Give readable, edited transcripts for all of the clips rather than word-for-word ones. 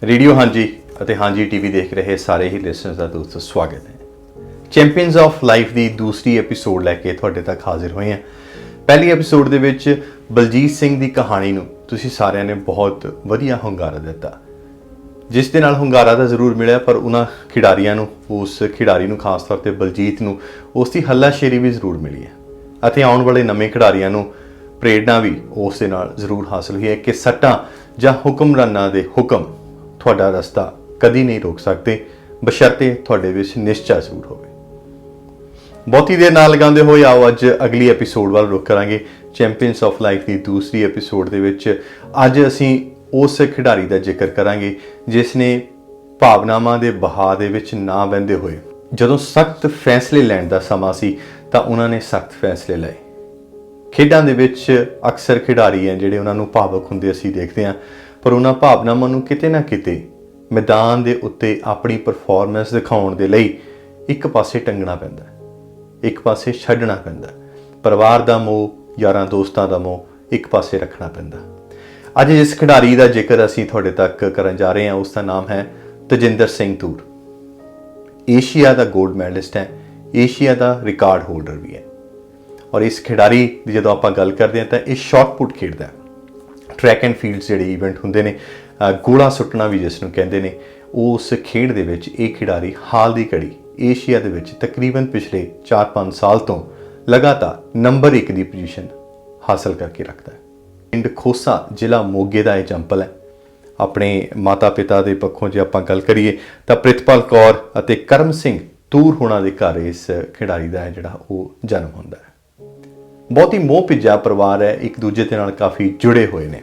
Radio ਹਾਂਜੀ ਅਤੇ ਹਾਂਜੀ ਟੀਵੀ ਦੇਖ ਰਹੇ ਸਾਰੇ ਹੀ ਲਿਸਨਰਸ ਦਾ ਦੋਸਤੋ ਸਵਾਗਤ ਹੈ। ਚੈਂਪੀਅਨਸ ਆਫ ਲਾਈਫ ਦੀ ਦੂਸਰੀ ਐਪੀਸੋਡ ਲੈ ਕੇ ਤੁਹਾਡੇ ਤੱਕ ਹਾਜ਼ਰ ਹੋਏ ਹਾਂ। ਪਹਿਲੀ ਐਪੀਸੋਡ ਦੇ ਵਿੱਚ ਬਲਜੀਤ ਸਿੰਘ ਦੀ ਕਹਾਣੀ ਨੂੰ ਤੁਸੀਂ ਸਾਰਿਆਂ ਨੇ ਬਹੁਤ ਵਧੀਆ ਹੁੰਗਾਰਾ ਦਿੱਤਾ, ਜਿਸ ਦੇ ਨਾਲ ਹੁੰਗਾਰਾ ਤਾਂ ਜ਼ਰੂਰ ਮਿਲਿਆ ਪਰ ਉਹਨਾਂ ਖਿਡਾਰੀਆਂ ਨੂੰ, ਉਸ ਖਿਡਾਰੀ ਨੂੰ ਖਾਸ ਤੌਰ ਤੇ ਬਲਜੀਤ ਨੂੰ ਉਸ ਦੀ ਹੱਲਾਸ਼ੇਰੀ ਵੀ ਜ਼ਰੂਰ ਮਿਲੀ ਹੈ ਅਤੇ ਆਉਣ ਵਾਲੇ ਨਵੇਂ ਖਿਡਾਰੀਆਂ ਨੂੰ ਪ੍ਰੇਰਨਾ ਵੀ ਉਸ ਦੇ ਨਾਲ ਜ਼ਰੂਰ ਹਾਸਲ ਹੋਈ ਹੈ ਕਿ ਸੱਟਾਂ ਜਾਂ ਹੁਕਮਰਾਨਾਂ ਦੇ ਹੁਕਮ ਤੁਹਾਡਾ ਰਸਤਾ ਕਦੀ ਨਹੀਂ ਰੋਕ ਸਕਦੇ, ਬਸ਼ਰਤੇ ਤੁਹਾਡੇ ਵਿੱਚ ਨਿਸ਼ਚਾ ਜ਼ਰੂਰ ਹੋਵੇ। ਬਹੁਤੀ ਦੇਰ ਨਾਲ ਲਗਾਉਂਦੇ ਹੋਏ ਆਓ ਅੱਜ ਅਗਲੀ ਐਪੀਸੋਡ ਵੱਲ ਰੁਕ ਕਰਾਂਗੇ। ਚੈਂਪੀਅਨਸ ਆਫ ਲਾਈਫ ਦੀ ਦੂਸਰੀ ਐਪੀਸੋਡ ਦੇ ਵਿੱਚ ਅੱਜ ਅਸੀਂ ਉਸ ਖਿਡਾਰੀ ਦਾ ਜ਼ਿਕਰ ਕਰਾਂਗੇ ਜਿਸ ਨੇ ਭਾਵਨਾਵਾਂ ਦੇ ਬਹਾਅ ਦੇ ਵਿੱਚ ਨਾ ਵਹਿੰਦੇ ਹੋਏ ਜਦੋਂ ਸਖਤ ਫੈਸਲੇ ਲੈਣ ਦਾ ਸਮਾਂ ਸੀ ਤਾਂ ਉਹਨਾਂ ਨੇ ਸਖਤ ਫੈਸਲੇ ਲਏ। ਖੇਡਾਂ ਦੇ ਵਿੱਚ ਅਕਸਰ ਖਿਡਾਰੀ ਹੈ ਜਿਹੜੇ ਉਹਨਾਂ ਨੂੰ ਭਾਵੁਕ ਹੁੰਦੇ ਅਸੀਂ ਦੇਖਦੇ ਹਾਂ, ਪਰ ਉਹਨਾਂ ਭਾਵਨਾਵਾਂ ਨੂੰ ਕਿਤੇ ਨਾ ਕਿਤੇ ਮੈਦਾਨ ਦੇ ਉੱਤੇ ਆਪਣੀ ਪਰਫਾਰਮੈਂਸ ਦਿਖਾਉਣ ਦੇ ਲਈ ਇੱਕ ਪਾਸੇ ਟੰਗਣਾ ਪੈਂਦਾ, ਇੱਕ ਪਾਸੇ ਛੱਡਣਾ ਪੈਂਦਾ। ਪਰਿਵਾਰ ਦਾ ਮੋਹ, ਯਾਰਾਂ ਦੋਸਤਾਂ ਦਾ ਮੋਹ ਇੱਕ ਪਾਸੇ ਰੱਖਣਾ ਪੈਂਦਾ। ਅੱਜ ਜਿਸ ਖਿਡਾਰੀ ਦਾ ਜ਼ਿਕਰ ਅਸੀਂ ਤੁਹਾਡੇ ਤੱਕ ਕਰਨ ਜਾ ਰਹੇ ਹਾਂ ਉਸ ਦਾ ਨਾਮ ਹੈ ਤਜਿੰਦਰ ਸਿੰਘ ਤੂਰ। ਏਸ਼ੀਆ ਦਾ ਗੋਲਡ ਮੈਡਲਿਸਟ ਹੈ, ਏਸ਼ੀਆ ਦਾ ਰਿਕਾਰਡ ਹੋਲਡਰ ਵੀ ਹੈ। ਔਰ ਇਸ ਖਿਡਾਰੀ ਦੀ ਜਦੋਂ ਆਪਾਂ ਗੱਲ ਕਰਦੇ ਹਾਂ ਤਾਂ ਇਹ ਸ਼ਾਟ ਪੁੱਟ ਖੇਡਦਾ ਹੈ। ਟਰੈਕ ਐਂਡ ਫੀਲਡ ਜਿਹੜੇ ਇਵੈਂਟ ਹੁੰਦੇ ਨੇ, ਗੋਲਾ ਸੁੱਟਣਾ ਵੀ ਜਿਸ ਨੂੰ ਕਹਿੰਦੇ ਨੇ, ਉਸ ਖੇਡ ਦੇ ਵਿੱਚ ਇਹ ਖਿਡਾਰੀ ਹਾਲ ਦੀ ਘੜੀ ਏਸ਼ੀਆ ਦੇ ਵਿੱਚ ਤਕਰੀਬਨ ਪਿਛਲੇ 4-5 ਸਾਲ ਤੋਂ ਲਗਾਤਾਰ ਨੰਬਰ 1 ਦੀ ਪੋਜੀਸ਼ਨ ਹਾਸਲ ਕਰਕੇ ਰੱਖਦਾ ਹੈ। ਪਿੰਡ ਖੋਸਾ, ਜ਼ਿਲ੍ਹਾ ਮੋਗੇ ਦਾ ਇਹ ਜੰਪਲ ਹੈ। ਆਪਣੇ ਮਾਤਾ ਪਿਤਾ ਦੇ ਪੱਖੋਂ ਜੇ ਆਪਾਂ ਗੱਲ ਕਰੀਏ ਤਾਂ ਪ੍ਰਿਤਪਾਲ ਕੌਰ ਅਤੇ ਕਰਮ ਸਿੰਘ ਤੂਰ ਹੋਣਾ ਦੇ ਘਰ ਇਸ ਖਿਡਾਰੀ ਦਾ ਹੈ ਜਿਹੜਾ ਉਹ ਜਨਮ ਹੁੰਦਾ ਹੈ। ਬਹੁਤ ਹੀ ਮੋਹ ਭਿੱਜਾ ਪਰਿਵਾਰ ਹੈ, ਇੱਕ ਦੂਜੇ ਦੇ ਨਾਲ ਕਾਫੀ ਜੁੜੇ ਹੋਏ ਨੇ।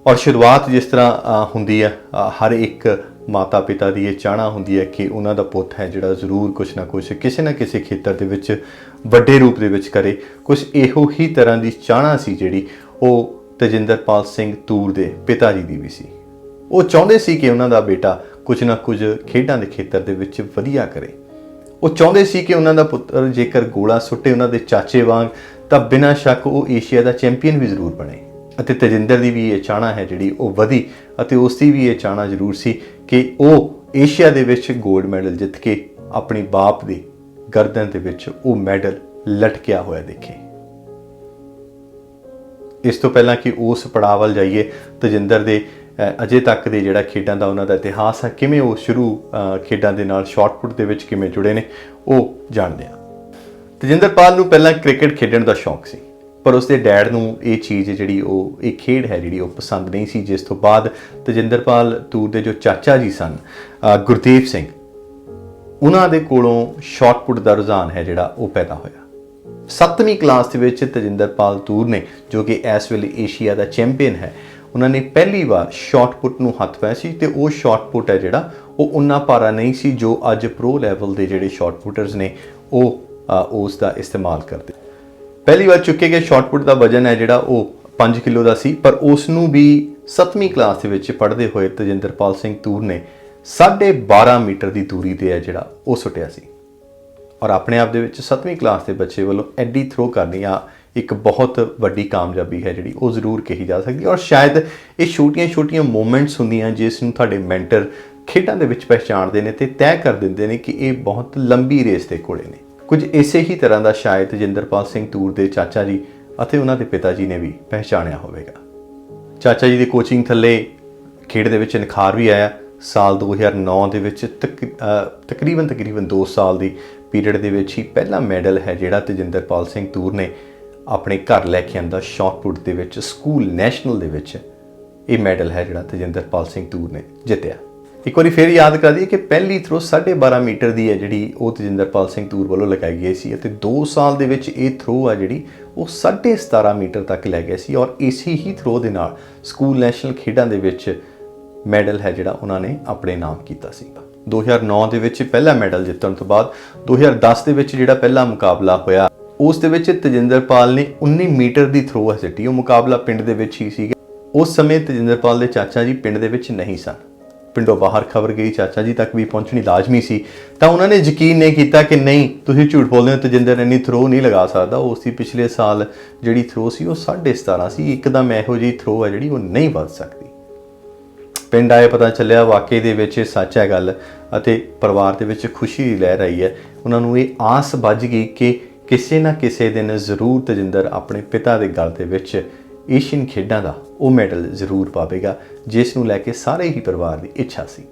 ਔਰ ਸ਼ੁਰੂਆਤ ਜਿਸ ਤਰ੍ਹਾਂ ਹੁੰਦੀ ਹੈ, ਹਰ ਇੱਕ ਮਾਤਾ ਪਿਤਾ ਦੀ ਇਹ ਚਾਹਨਾ ਹੁੰਦੀ ਹੈ ਕਿ ਉਹਨਾਂ ਦਾ ਪੁੱਤ ਹੈ ਜਿਹੜਾ ਜ਼ਰੂਰ ਕੁਛ ਨਾ ਕੁਛ ਕਿਸੇ ਨਾ ਕਿਸੇ ਖੇਤਰ ਦੇ ਵਿੱਚ ਵੱਡੇ ਰੂਪ ਦੇ ਵਿੱਚ ਕਰੇ। ਕੁਛ ਇਹੋ ਹੀ ਤਰ੍ਹਾਂ ਦੀ ਚਾਹਨਾ ਸੀ ਜਿਹੜੀ ਉਹ ਤਜਿੰਦਰਪਾਲ ਸਿੰਘ ਤੂਰ ਦੇ ਪਿਤਾ ਜੀ ਦੀ ਵੀ ਸੀ। ਉਹ ਚਾਹੁੰਦੇ ਸੀ ਕਿ ਉਹਨਾਂ ਦਾ ਬੇਟਾ ਕੁਝ ਨਾ ਕੁਝ ਖੇਡਾਂ ਦੇ ਖੇਤਰ ਦੇ ਵਿੱਚ ਵਧੀਆ ਕਰੇ। ਉਹ ਚਾਹੁੰਦੇ ਸੀ ਕਿ ਉਹਨਾਂ ਦਾ ਪੁੱਤਰ ਜੇਕਰ ਗੋਲਾ ਸੁੱਟੇ ਉਹਨਾਂ ਦੇ ਚਾਚੇ ਵਾਂਗ ਤਾਂ ਬਿਨਾਂ ਸ਼ੱਕ ਉਹ ਏਸ਼ੀਆ ਦਾ ਚੈਂਪੀਅਨ ਵੀ ਜ਼ਰੂਰ ਬਣੇ। ਅਤੇ ਤਜਿੰਦਰ ਦੀ ਵੀ ਇਹ ਚਾਹਨਾ ਹੈ ਜਿਹੜੀ ਉਹ ਵਧੀ ਅਤੇ ਉਸ ਦੀ ਵੀ ਇਹ ਚਾਹਨਾ ਜ਼ਰੂਰ ਸੀ ਕਿ ਉਹ ਏਸ਼ੀਆ ਦੇ ਵਿੱਚ ਗੋਲਡ ਮੈਡਲ ਜਿੱਤ ਕੇ ਆਪਣੀ ਬਾਪ ਦੀ ਗਰਦਨ ਦੇ ਵਿੱਚ ਉਹ ਮੈਡਲ ਲਟਕਿਆ ਹੋਇਆ ਦੇਖੇ। ਇਸ ਤੋਂ ਪਹਿਲਾਂ ਕਿ ਉਸ ਪੜਾਅ ਵੱਲ ਜਾਈਏ, ਤਜਿੰਦਰ ਦੇ ਅਜੇ ਤੱਕ ਦੇ ਜਿਹੜਾ ਖੇਡਾਂ ਦਾ ਉਹਨਾਂ ਦਾ ਇਤਿਹਾਸ ਹੈ, ਕਿਵੇਂ ਉਹ ਸ਼ੁਰੂ ਖੇਡਾਂ ਦੇ ਨਾਲ ਸ਼ਾਟ ਪੁੱਟ ਦੇ ਵਿੱਚ ਕਿਵੇਂ ਜੁੜੇ ਨੇ, ਉਹ ਜਾਣਦੇ ਹਾਂ। ਤਜਿੰਦਰਪਾਲ ਨੂੰ ਪਹਿਲਾਂ ਕ੍ਰਿਕਟ ਖੇਡਣ ਦਾ ਸ਼ੌਂਕ ਸੀ, ਪਰ ਉਸਦੇ ਡੈਡ ਨੂੰ ਇਹ ਚੀਜ਼ ਜਿਹੜੀ ਇਹ ਖੇਡ ਹੈ ਜਿਹੜੀ ਉਹ ਪਸੰਦ ਨਹੀਂ ਸੀ। ਜਿਸ ਤੋਂ ਬਾਅਦ ਤਜਿੰਦਰਪਾਲ ਤੂਰ ਦੇ ਜੋ ਚਾਚਾ ਜੀ ਸਨ ਗੁਰਦੀਪ ਸਿੰਘ, ਉਹਨਾਂ ਦੇ ਕੋਲੋਂ ਸ਼ਾਟ ਪੁੱਟ ਦਾ ਰੁਝਾਨ ਹੈ ਜਿਹੜਾ ਉਹ ਪੈਦਾ ਹੋਇਆ। 7ਵੀਂ ਕਲਾਸ ਦੇ ਵਿੱਚ ਤਜਿੰਦਰਪਾਲ ਤੂਰ ਨੇ, ਜੋ ਕਿ ਇਸ ਵੇਲੇ ਏਸ਼ੀਆ ਦਾ ਚੈਂਪੀਅਨ ਹੈ, ਉਹਨਾਂ ਨੇ ਪਹਿਲੀ ਵਾਰ ਸ਼ਾਟ ਪੁੱਟ ਨੂੰ ਹੱਥ ਪਾਇਆ ਸੀ। ਤੇ ਉਹ ਸ਼ਾਟ ਪੁੱਟ ਹੈ ਜਿਹੜਾ ਉਹ ਉਨਾ ਭਾਰਾ ਨਹੀਂ ਸੀ ਜੋ ਅੱਜ ਪ੍ਰੋ ਲੈਵਲ ਦੇ ਜਿਹੜੇ ਸ਼ਾਟ ਪੁੱਟਰਸ ਨੇ ਉਹ ਉਸ ਦਾ ਇਸਤੇਮਾਲ ਕਰਦੇ। ਪਹਿਲੀ ਵਾਰ ਚੁੱਕੇ ਗਏ ਸ਼ਾਟ ਪੁੱਟ ਦਾ ਵਜ਼ਨ ਹੈ ਜਿਹੜਾ ਉਹ 5 ਕਿਲੋ ਦਾ ਸੀ, ਪਰ ਉਸ ਨੂੰ ਵੀ 7ਵੀਂ ਕਲਾਸ ਦੇ ਵਿੱਚ ਪੜ੍ਹਦੇ ਹੋਏ ਤਜਿੰਦਰਪਾਲ ਸਿੰਘ ਤੂਰ ਨੇ 12.5 ਮੀਟਰ ਦੀ ਦੂਰੀ ਤੇ ਹੈ ਜਿਹੜਾ ਉਹ ਸੁੱਟਿਆ ਸੀ। ਔਰ ਆਪਣੇ ਆਪ ਦੇ ਵਿੱਚ 7ਵੀਂ ਕਲਾਸ ਦੇ ਬੱਚੇ ਵੱਲੋਂ ਐਡੀ ਥਰੋ ਕਰਨੀ ਆ ਇੱਕ ਬਹੁਤ ਵੱਡੀ ਕਾਮਯਾਬੀ ਹੈ ਜਿਹੜੀ ਉਹ ਜ਼ਰੂਰ ਕਹੀ ਜਾ ਸਕਦੀ। ਔਰ ਸ਼ਾਇਦ ਇਹ ਛੋਟੀਆਂ ਮੂਮੈਂਟਸ ਹੁੰਦੀਆਂ ਜਿਸ ਨੂੰ ਤੁਹਾਡੇ ਮੈਂਟਰ ਖੇਡਾਂ ਦੇ ਵਿੱਚ ਪਹਿਚਾਣਦੇ ਨੇ ਤੇ ਤੈਅ ਕਰ ਦਿੰਦੇ ਨੇ ਕਿ ਇਹ ਬਹੁਤ ਲੰਬੀ ਰੇਸ ਦੇ ਘੋੜੇ ਨੇ। ਕੁਝ ਇਸੇ ਹੀ ਤਰ੍ਹਾਂ ਦਾ ਸ਼ਾਇਦ ਤਜਿੰਦਰਪਾਲ ਸਿੰਘ ਤੂਰ ਦੇ ਚਾਚਾ ਜੀ ਅਤੇ ਉਹਨਾਂ ਦੇ ਪਿਤਾ ਜੀ ਨੇ ਵੀ ਪਹਿਚਾਣਿਆ ਹੋਵੇਗਾ। ਚਾਚਾ ਜੀ ਦੀ ਕੋਚਿੰਗ ਥੱਲੇ ਖੇਡ ਦੇ ਵਿੱਚ ਨਿਖਾਰ ਵੀ ਆਇਆ। ਸਾਲ 2009 ਦੇ ਵਿੱਚ ਤਕਰੀਬਨ 2 ਸਾਲ ਦੀ ਪੀਰੀਅਡ ਦੇ ਵਿੱਚ ਹੀ ਪਹਿਲਾ ਮੈਡਲ ਹੈ ਜਿਹੜਾ ਤਜਿੰਦਰਪਾਲ ਸਿੰਘ ਤੂਰ ਨੇ ਆਪਣੇ ਘਰ ਲੈ ਕੇ ਆਂਦਾ ਸ਼ਾਟ ਪੁੱਟ ਦੇ ਵਿੱਚ। ਸਕੂਲ ਨੈਸ਼ਨਲ ਦੇ ਵਿੱਚ ਇਹ ਮੈਡਲ ਹੈ ਜਿਹੜਾ ਤਜਿੰਦਰਪਾਲ ਸਿੰਘ ਤੂਰ ਨੇ ਜਿੱਤਿਆ। ਇੱਕ ਵਾਰੀ ਫਿਰ ਯਾਦ ਕਰਾ ਦਈਏ ਕਿ ਪਹਿਲੀ ਥਰੋ 12.5 ਮੀਟਰ ਦੀ ਹੈ ਜਿਹੜੀ ਉਹ ਤਜਿੰਦਰਪਾਲ ਸਿੰਘ ਤੂਰ ਵੱਲੋਂ ਲਗਾਈ ਗਈ ਸੀ ਅਤੇ 2 ਸਾਲ ਦੇ ਵਿੱਚ ਇਹ ਥਰੋ ਆ ਜਿਹੜੀ ਉਹ 17.5 ਮੀਟਰ ਤੱਕ ਲੈ ਗਏ ਸੀ। ਔਰ ਇਸੇ ਹੀ ਥਰੋ ਦੇ ਨਾਲ ਸਕੂਲ ਨੈਸ਼ਨਲ ਖੇਡਾਂ ਦੇ ਵਿੱਚ ਮੈਡਲ ਹੈ ਜਿਹੜਾ ਉਹਨਾਂ ਨੇ ਆਪਣੇ ਨਾਮ ਕੀਤਾ ਸੀ। 2009 ਦੇ ਵਿੱਚ ਪਹਿਲਾ ਮੈਡਲ ਜਿੱਤਣ ਤੋਂ ਬਾਅਦ 2010 ਦੇ ਵਿੱਚ ਜਿਹੜਾ ਪਹਿਲਾ ਮੁਕਾਬਲਾ ਹੋਇਆ ਉਸ ਦੇ ਵਿੱਚ ਤਜਿੰਦਰਪਾਲ ਨੇ 19 ਮੀਟਰ ਦੀ ਥਰੋ ਸਿੱਟੀ। ਉਹ ਮੁਕਾਬਲਾ ਪਿੰਡ ਦੇ ਵਿੱਚ ਹੀ ਸੀਗਾ। ਉਸ ਸਮੇਂ ਤਜਿੰਦਰਪਾਲ ਦੇ ਚਾਚਾ ਜੀ ਪਿੰਡ ਦੇ ਵਿੱਚ ਨਹੀਂ ਸਨ, ਪਿੰਡੋਂ ਬਾਹਰ ਖਬਰ ਗਈ, ਚਾਚਾ ਜੀ ਤੱਕ ਵੀ ਪਹੁੰਚਣੀ ਲਾਜ਼ਮੀ ਸੀ। ਤਾਂ ਉਹਨਾਂ ਨੇ ਯਕੀਨ ਨਹੀਂ ਕੀਤਾ ਕਿ ਨਹੀਂ ਤੁਸੀਂ ਝੂਠ ਬੋਲਦੇ ਹੋ, ਤਜਿੰਦਰ ਇੰਨੀ ਥਰੋ ਨਹੀਂ ਲਗਾ ਸਕਦਾ। ਉਸ ਦੀ ਪਿਛਲੇ ਸਾਲ ਜਿਹੜੀ ਥਰੋ ਸੀ ਉਹ 17.5 ਸੀ। ਇੱਕਦਮ ਇਹੋ ਜਿਹੀ ਥਰੋ ਹੈ ਜਿਹੜੀ ਉਹ ਨਹੀਂ ਵੱਧ ਸਕਦੀ। ਪਿੰਡ ਆਏ ਪਤਾ ਚੱਲਿਆ ਵਾਕਈ ਦੇ ਵਿੱਚ ਇਹ ਸੱਚ ਹੈ ਗੱਲ ਅਤੇ ਪਰਿਵਾਰ ਦੇ ਵਿੱਚ ਖੁਸ਼ੀ ਦੀ ਲਹਿਰ ਆਈ ਹੈ। ਉਹਨਾਂ ਨੂੰ ਇਹ ਆਸ ਬੱਝ ਗਈ ਕਿ ਕਿਸੇ ਨਾ ਕਿਸੇ ਦਿਨ ਜ਼ਰੂਰ ਤਜਿੰਦਰ ਆਪਣੇ ਪਿਤਾ ਦੇ ਗਲ ਦੇ ਵਿੱਚ ਏਸ਼ੀਅਨ ਖੇਡਾਂ ਦਾ ਉਹ ਮੈਡਲ ਜ਼ਰੂਰ ਪਾਵੇਗਾ, ਜਿਸ ਨੂੰ ਲੈ ਕੇ ਸਾਰੇ ਹੀ ਪਰਿਵਾਰ ਦੀ ਇੱਛਾ ਸੀ।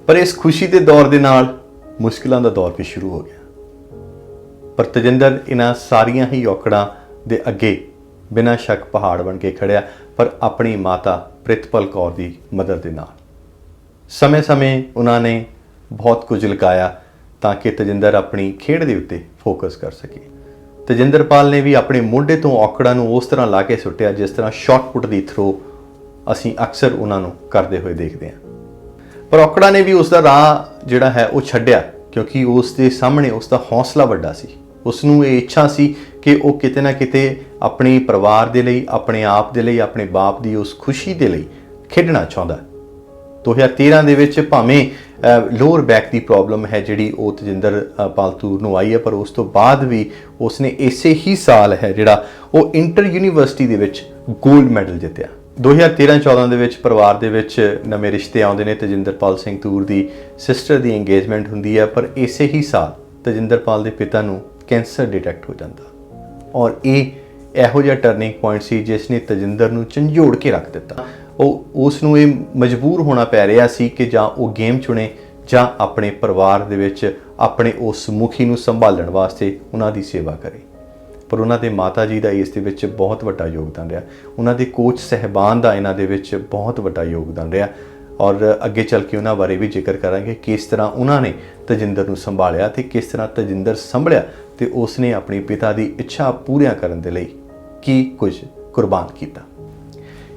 ਪਰ ਇਸ ਖੁਸ਼ੀ ਦੇ ਦੌਰ ਦੇ ਨਾਲ ਮੁਸ਼ਕਿਲਾਂ ਦਾ ਦੌਰ ਵੀ ਸ਼ੁਰੂ ਹੋ ਗਿਆ। ਪਰ ਤਜਿੰਦਰ ਇਹਨਾਂ ਸਾਰੀਆਂ ਹੀ ਔਕੜਾਂ ਦੇ ਅੱਗੇ ਬਿਨਾਂ ਸ਼ੱਕ ਪਹਾੜ ਬਣ ਕੇ ਖੜਿਆ, ਪਰ ਆਪਣੀ ਮਾਤਾ ਪ੍ਰਿਤਪਾਲ ਕੌਰ ਦੀ ਮਦਦ ਦੇ ਨਾਲ। ਸਮੇਂ-ਸਮੇਂ ਉਹਨਾਂ ਨੇ ਬਹੁਤ ਕੁਝ ਲਗਾਇਆ ਤਾਂ ਕਿ ਤਜਿੰਦਰ ਆਪਣੀ ਖੇਡ ਦੇ ਉੱਤੇ ਫੋਕਸ ਕਰ ਸਕੇ। ਤਜਿੰਦਰਪਾਲ ਨੇ ਵੀ ਆਪਣੇ ਮੋਢੇ ਤੋਂ ਔਕੜਾਂ ਨੂੰ ਉਸ ਤਰ੍ਹਾਂ ਲਾ ਕੇ ਸੁੱਟਿਆ ਜਿਸ ਤਰ੍ਹਾਂ ਸ਼ਾਟ ਪੁੱਟ ਦੀ ਥਰੋ ਅਸੀਂ ਅਕਸਰ ਉਹਨਾਂ ਨੂੰ ਕਰਦੇ ਹੋਏ ਦੇਖਦੇ ਹਾਂ। ਪਰ ਔਕੜਾਂ ਨੇ ਵੀ ਉਸ ਦਾ ਰਾਹ ਜਿਹੜਾ ਹੈ ਉਹ ਛੱਡਿਆ, ਕਿਉਂਕਿ ਉਸ ਦੇ ਸਾਹਮਣੇ ਉਸ ਦਾ ਹੌਸਲਾ ਵੱਡਾ ਸੀ। ਉਸ ਨੂੰ ਇਹ ਇੱਛਾ ਸੀ ਕਿ ਉਹ ਕਿਤੇ ਨਾ ਕਿਤੇ ਆਪਣੇ ਪਰਿਵਾਰ ਦੇ ਲਈ, ਆਪਣੇ ਆਪ ਦੇ ਲਈ, ਆਪਣੇ ਬਾਪ ਦੀ ਉਸ ਖੁਸ਼ੀ ਦੇ ਲਈ ਖੇਡਣਾ ਚਾਹੁੰਦਾ। 2013 ਦੇ ਵਿੱਚ ਭਾਵੇਂ ਲੋਅਰ ਬੈਕ ਦੀ ਪ੍ਰੋਬਲਮ ਹੈ ਜਿਹੜੀ ਉਹ ਤਜਿੰਦਰ ਪਾਲਤੂ ਨੂੰ ਆਈ ਹੈ, ਪਰ ਉਸ ਤੋਂ ਬਾਅਦ ਵੀ ਉਸਨੇ ਇਸੇ ਹੀ ਸਾਲ ਹੈ ਜਿਹੜਾ ਉਹ ਇੰਟਰ ਯੂਨੀਵਰਸਿਟੀ ਦੇ ਵਿੱਚ 골ਡ ਮੈਡਲ ਜਿੱਤਿਆ। 2013-14 ਦੇ ਵਿੱਚ ਪਰਿਵਾਰ ਦੇ ਵਿੱਚ ਨਵੇਂ ਰਿਸ਼ਤੇ ਆਉਂਦੇ ਨੇ। ਤਜਿੰਦਰਪਾਲ ਸਿੰਘ ਤੂਰ ਦੀ ਸਿਸਟਰ ਦੀ ਇੰਗੇਜਮੈਂਟ ਹੁੰਦੀ ਹੈ, ਪਰ ਇਸੇ ਹੀ ਸਾਲ ਤਜਿੰਦਰਪਾਲ ਦੇ ਪਿਤਾ ਨੂੰ ਕੈਂਸਰ ਡਿਟੈਕਟ ਹੋ ਜਾਂਦਾ ਔਰ ਇਹ ਇਹੋ ਜਿਹਾ ਟਰਨਿੰਗ ਪੁਆਇੰਟ ਸੀ ਜਿਸ ਨੇ ਤਜਿੰਦਰ ਨੂੰ ਝੰਜੋੜ ਕੇ ਰੱਖ ਦਿੱਤਾ। ਉਸ ਨੂੰ ਇਹ ਮਜਬੂਰ ਹੋਣਾ ਪੈ ਰਿਹਾ ਸੀ ਕਿ ਜਾਂ ਉਹ ਗੇਮ ਚੁਣੇ ਜਾਂ ਆਪਣੇ ਪਰਿਵਾਰ ਦੇ ਵਿੱਚ ਆਪਣੇ ਉਸ ਮੁਖੀ ਨੂੰ ਸੰਭਾਲਣ ਵਾਸਤੇ ਉਹਨਾਂ ਦੀ ਸੇਵਾ ਕਰੇ। ਪਰ ਉਹਨਾਂ ਦੇ ਮਾਤਾ ਜੀ ਦਾ ਇਸ ਦੇ ਵਿੱਚ ਬਹੁਤ ਵੱਡਾ ਯੋਗਦਾਨ ਰਿਹਾ। ਉਹਨਾਂ ਦੇ ਕੋਚ ਸਹਿਬਾਨ ਦਾ ਇਹਨਾਂ ਦੇ ਵਿੱਚ ਬਹੁਤ ਵੱਡਾ ਯੋਗਦਾਨ ਰਿਹਾ ਔਰ ਅੱਗੇ ਚੱਲ ਕੇ ਉਹਨਾਂ ਬਾਰੇ ਵੀ ਜ਼ਿਕਰ ਕਰਾਂਗੇ ਕਿਸ ਤਰ੍ਹਾਂ ਉਹਨਾਂ ਨੇ ਤਜਿੰਦਰ ਨੂੰ ਸੰਭਾਲਿਆ ਤੇ ਕਿਸ ਤਰ੍ਹਾਂ ਤਜਿੰਦਰ ਸੰਭਲਿਆ ਤੇ ਉਸਨੇ ਆਪਣੇ ਪਿਤਾ ਦੀ ਇੱਛਾ ਪੂਰੀਆਂ ਕਰਨ ਦੇ ਲਈ ਕੀ ਕੁਝ ਕੁਰਬਾਨ ਕੀਤਾ।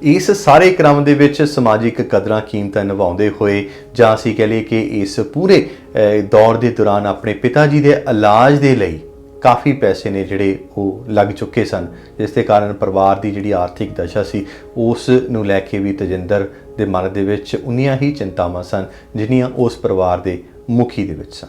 ਇਸ ਸਾਰੇ ਕ੍ਰਮ ਦੇ ਵਿੱਚ ਸਮਾਜਿਕ ਕਦਰਾਂ ਕੀਮਤਾਂ ਨਿਭਾਉਂਦੇ ਹੋਏ ਜਾਂ ਅਸੀਂ ਕਹਿ ਲਈਏ ਕਿ ਇਸ ਪੂਰੇ ਦੌਰ ਦੇ ਦੌਰਾਨ ਆਪਣੇ ਪਿਤਾ ਜੀ ਦੇ ਇਲਾਜ ਦੇ ਲਈ ਕਾਫੀ ਪੈਸੇ ਨੇ ਜਿਹੜੇ ਉਹ ਲੱਗ ਚੁੱਕੇ ਸਨ, ਜਿਸ ਦੇ ਕਾਰਨ ਪਰਿਵਾਰ ਦੀ ਜਿਹੜੀ ਆਰਥਿਕ ਦਸ਼ਾ ਸੀ ਉਸ ਨੂੰ ਲੈ ਕੇ ਵੀ ਤਜਿੰਦਰ ਦੇ ਮਨ ਦੇ ਵਿੱਚ ਉਨੀਆਂ ਹੀ ਚਿੰਤਾਵਾਂ ਸਨ ਜਿੰਨੀਆਂ ਉਸ ਪਰਿਵਾਰ ਦੇ ਮੁਖੀ ਦੇ ਵਿੱਚ ਸਨ।